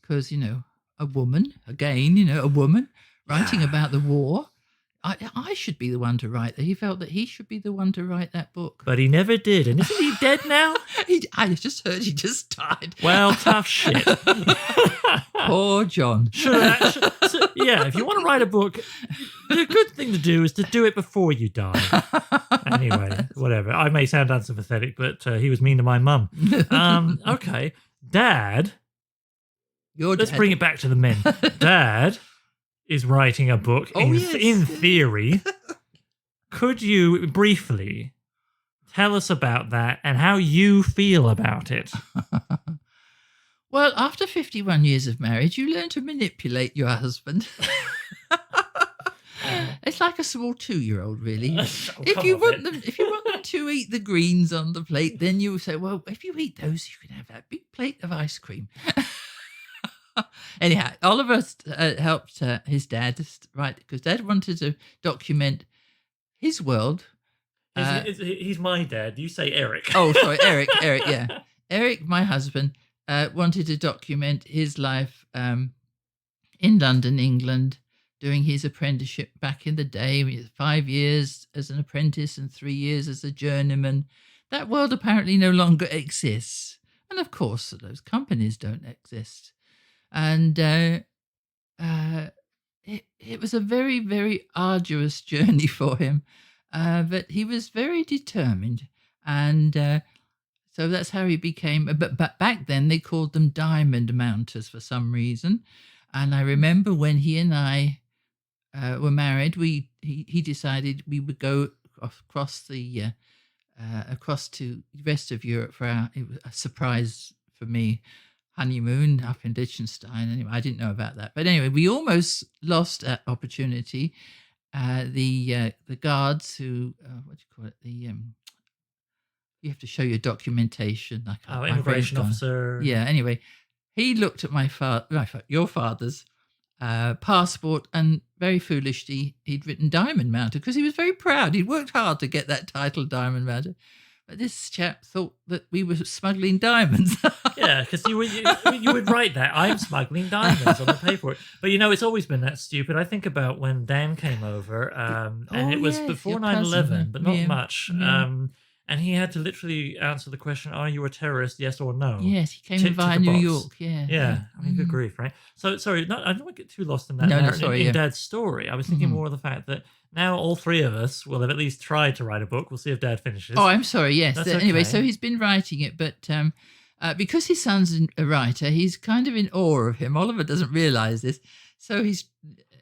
because, a woman, again, a woman writing about the war. I should be the one to write that. He felt that he should be the one to write that book. But he never did. And isn't he dead now? I just heard he just died. Well, tough shit. Poor John. If you want to write a book, the good thing to do is to do it before you die. Anyway, whatever. I may sound unsympathetic, but he was mean to my mum. Okay. Dad. Let's bring it back to the men. Dad is writing a book in theory. Could you briefly tell us about that and how you feel about it? Well, after 51 years of marriage, you learn to manipulate your husband. It's like a small 2-year-old, really. If you want them to eat the greens on the plate, then you say, well, if you eat those, you can have that big plate of ice cream. Anyhow, Oliver helped his dad write, because Dad wanted to document his world. He's my dad. You say Eric. Oh, sorry, Eric, yeah. Eric, my husband, wanted to document his life in London, England, doing his apprenticeship back in the day. He had 5 years as an apprentice and 3 years as a journeyman. That world apparently no longer exists. And of course, those companies don't exist. And it was a very, very arduous journey for him. But he was very determined. And so that's how he became. But back then, they called them diamond mounters for some reason. And I remember when he and I were married, he decided we would go across to the rest of Europe it was a surprise for me. Honeymoon up in Liechtenstein. Anyway, I didn't know about that. But anyway, we almost lost that opportunity. The guards who, what do you call it? You have to show your documentation. Immigration officer. Yeah. Anyway, he looked at your father's passport, and very foolishly, he'd written Diamond Mounter because he was very proud. He'd worked hard to get that title, Diamond Mounter. But this chap thought that we were smuggling diamonds. Yeah, because you would write that, I'm smuggling diamonds on the paperwork. But it's always been that stupid. I think about when Dan came over, and it was before 9/11, but not much. Yeah. And he had to literally answer the question, are you a terrorist, yes or no? Yes, he came in via New York. Yeah. I mean, good grief, right? So, sorry, I don't want to get too lost in that in Dad's story. I was thinking more of the fact that now all three of us will have at least tried to write a book. We'll see if Dad finishes. Oh, I'm sorry, yes. That's Anyway, okay. so he's been writing it, but because his son's a writer, he's kind of in awe of him. Oliver doesn't realise this. So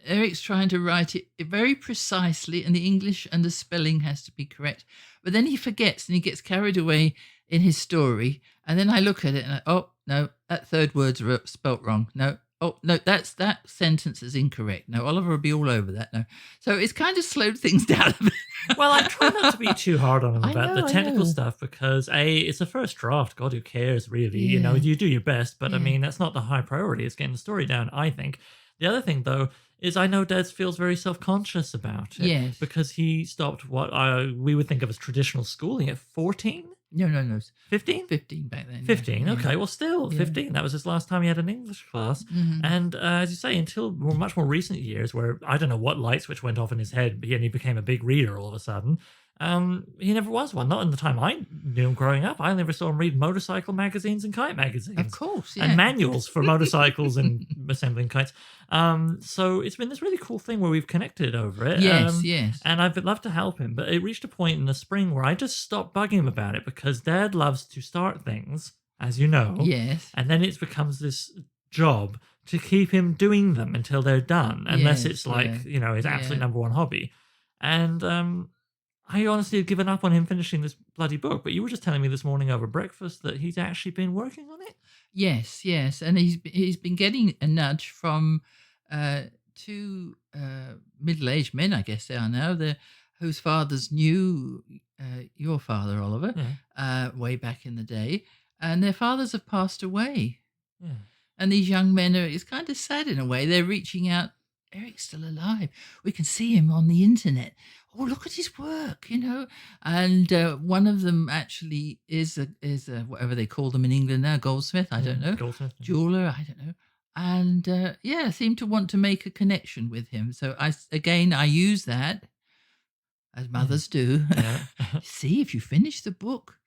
Eric's trying to write it very precisely, and the English and the spelling has to be correct. But then he forgets and he gets carried away in his story. And then I look at it and no, that third word's spelt wrong. No, that sentence is incorrect. No, Oliver will be all over that. No. So it's kind of slowed things down a bit. Well, I try not to be too hard on him about the technical know. stuff because it's a first draft. God, who cares, really? Yeah. You do your best, but I Yeah. mean, that's not the high priority. It's getting the story down, I think. The other thing, though, is I know Dad feels very self-conscious about it. Yes. Because he stopped what we would think of as traditional schooling at 14? No. 15? 15 back then. 15, yeah. okay. Well, still, Yeah. 15. That was his last time he had an English class. Mhm. And as you say, until much more recent years, where I don't know what light switch went off in his head, but he became a big reader all of a sudden. He never was one. Not in the time I knew him growing up. I never saw him read motorcycle magazines and kite magazines. Of course, yeah. And manuals for motorcycles and assembling kites. So it's been this really cool thing where we've connected over it. Yes. And I've loved to help him. But it reached a point in the spring where I just stopped bugging him about it because Dad loves to start things as you know. Yes. And then it becomes this job to keep him doing them until they're done, unless Yes, it's like, yeah, you know, his yeah. absolute number one hobby. And I honestly had given up on him finishing this bloody book, but you were just telling me this morning over breakfast that he's actually been working on it. Yes, yes, and he's been getting a nudge from two middle-aged men, I guess they are now, whose fathers knew your father, Oliver, way back in the day, and their fathers have passed away. Yeah. And these young men it's kind of sad in a way. They're reaching out. Eric's still alive. We can see him on the internet. Oh, look at his work, you know. And one of them actually is a whatever they call them in England now, goldsmith. I don't know, Goldsmith, jeweler. I don't know. And seem to want to make a connection with him. So I use that as mothers do. Yeah. See, if you finish the book,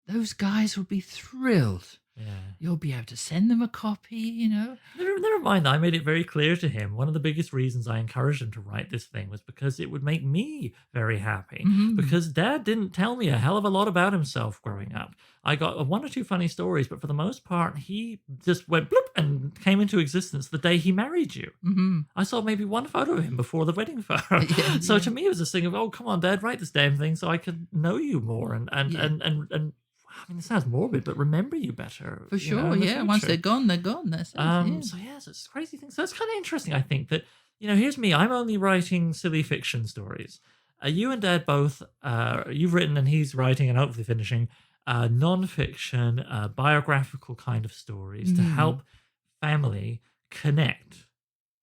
those guys will be thrilled. Yeah. You'll be able to send them a copy, you know. Never mind that. I made it very clear to him. One of the biggest reasons I encouraged him to write this thing was because it would make me very happy. Mhm. Because Dad didn't tell me a hell of a lot about himself growing up. I got one or two funny stories, but for the most part, he just went bloop and came into existence the day he married you. Mm-hmm. I saw maybe one photo of him before the wedding photo. So to me, it was this thing of, oh, come on, Dad, write this damn thing so I can know you more and I mean, it sounds morbid, but remember you better. For sure, yeah. Once they're gone, they're gone. That's it. So it's a crazy thing. So it's kind of interesting, I think, that, you know, here's me. I'm only writing silly fiction stories. You and Dad both, you've written and he's writing and hopefully finishing non-fiction, biographical kind of stories to help family connect.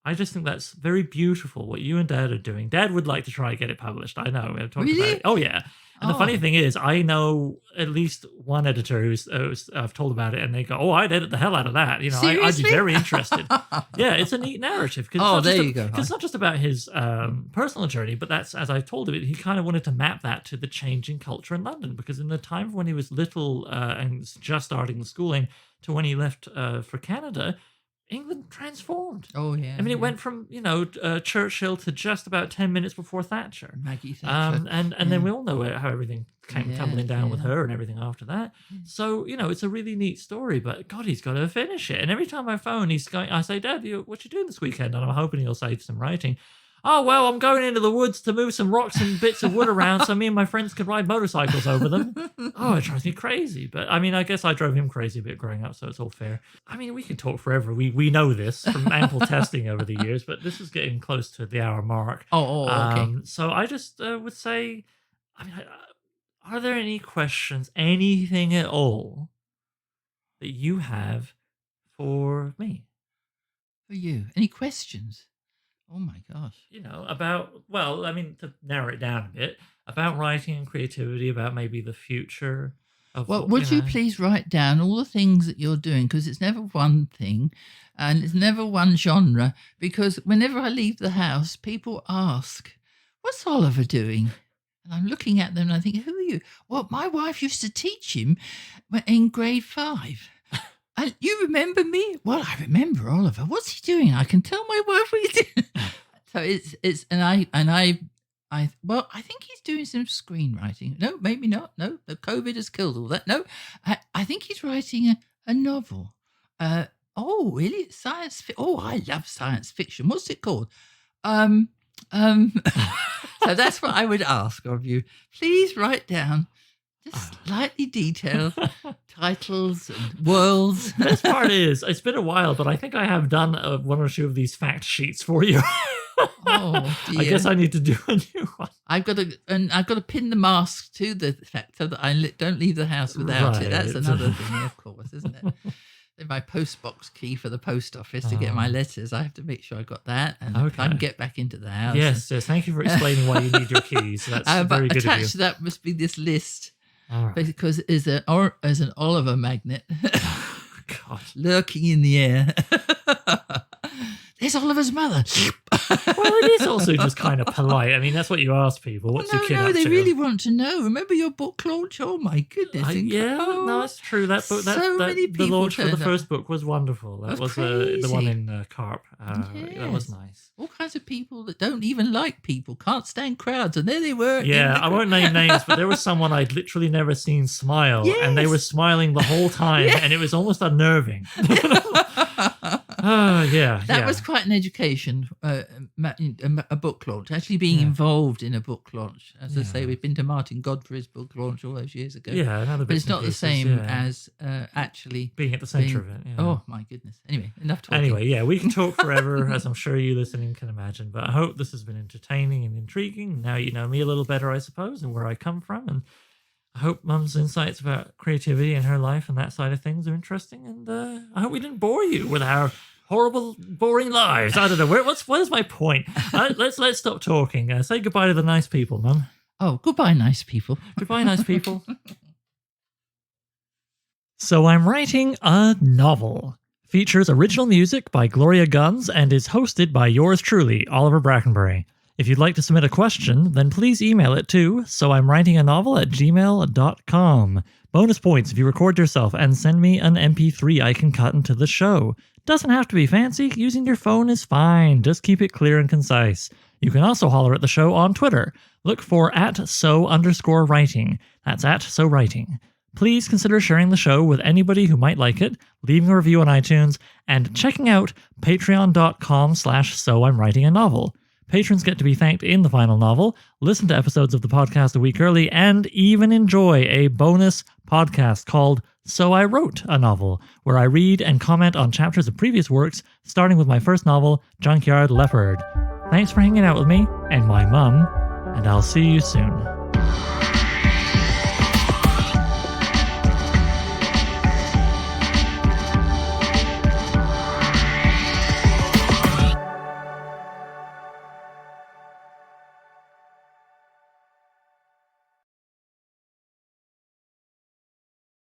I just think that's very beautiful what you and Dad are doing. Dad would like to try and get it published. I know. We've talked about it. Oh, yeah. And the funny thing is, I know at least one editor who's I've told about it, and they go, "Oh, I'd edit the hell out of that." You know, I'd be very interested. Yeah, it's a neat narrative. There you go. Because it's not just about his personal journey, but that's, as I told him, he kind of wanted to map that to the changing culture in London. Because in the time when he was little and just starting the schooling to when he left for Canada, England transformed. Oh, yeah. I mean, it went from, you know, Churchill to just about 10 minutes before Thatcher. Maggie Thatcher. And then we all know how everything came tumbling down with her and everything after that. So, you know, it's a really neat story, but God, he's got to finish it. And every time I phone, I say, Dad, what you doing this weekend? And I'm hoping he'll say some writing. Oh, well, I'm going into the woods to move some rocks and bits of wood around so me and my friends can ride motorcycles over them. Oh, it drives me crazy. But, I mean, I guess I drove him crazy a bit growing up, so it's all fair. I mean, we can talk forever. We know this from ample testing over the years, but this is getting close to the hour mark. Okay. So I just would say, I mean, are there any questions, anything at all, that you have for me? For you. Any questions? Oh my gosh. You know, well, I mean, to narrow it down a bit, about writing and creativity, about maybe the future of. Well, would you please write down all the things that you're doing? Because it's never one thing and it's never one genre. Because whenever I leave the house, people ask, what's Oliver doing? And I'm looking at them and I think, who are you? Well, my wife used to teach him in grade 5. And you remember me? Well, I remember Oliver. What's he doing? I can tell my wife what he's doing. So I think he's doing some screenwriting. No, maybe not. No, the COVID has killed all that. No, I think he's writing a novel. Oh, really? Science fiction. Oh, I love science fiction. What's it called? So that's what I would ask of you. Please write down just slightly detailed titles and worlds. The best part is, it's been a while, but I think I have done one or two of these fact sheets for you. Oh, dear. I guess I need to do a new one. I've got to pin the mask to the fact so that I don't leave the house without it. That's another thing, of course, isn't it? My postbox key for the post office to get my letters. I have to make sure I got that, and I can get back into the house. Yes. Thank you for explaining why you need your keys. That's very good of you. Attached to that must be this list. All right. Because as an Oliver magnet God. lurking in the air. There's Oliver's mother. Well, it is also just kind of polite. I mean, that's what you ask people. What's your kid up they to? really want to know. Remember your book launch? Oh my goodness! Yeah, no, it's true. That book, the launch for the first book was wonderful. That was the one in Carp. That was nice. All kinds of people that don't even like people, can't stand crowds, and there they were. Yeah, I won't name names, but there was someone I'd literally never seen smile, and they were smiling the whole time, and it was almost unnerving. That was quite an education, a book launch. Actually being involved in a book launch. As I say, we've been to Martin Godfrey's book launch all those years ago. Yeah, but it's not the same as actually being at the centre of it. Yeah. Oh my goodness. Anyway, enough talking. Anyway, yeah, we can talk forever, as I'm sure you listening can imagine. But I hope this has been entertaining and intriguing. Now you know me a little better, I suppose, and where I come from, and I hope Mum's insights about creativity in her life and that side of things are interesting. And I hope we didn't bore you with our horrible, boring lives. I don't know. What is my point? Let's stop talking. Say goodbye to the nice people, Mum. Oh, goodbye, nice people. Goodbye, nice people. So I'm writing a novel. Features original music by Gloria Guns and is hosted by yours truly, Oliver Brackenbury. If you'd like to submit a question, then please email it to soimwritinganovel@gmail.com. Bonus points if you record yourself and send me an MP3 I can cut into the show. Doesn't have to be fancy, using your phone is fine, just keep it clear and concise. You can also holler at the show on Twitter. Look for @so_writing. That's @so_writing. Please consider sharing the show with anybody who might like it, leaving a review on iTunes, and checking out patreon.com/soimwritinganovel. Patrons get to be thanked in the final novel, listen to episodes of the podcast a week early, and even enjoy a bonus podcast called So I Wrote a Novel, where I read and comment on chapters of previous works, starting with my first novel, Junkyard Leopard. Thanks for hanging out with me and my mum, and I'll see you soon.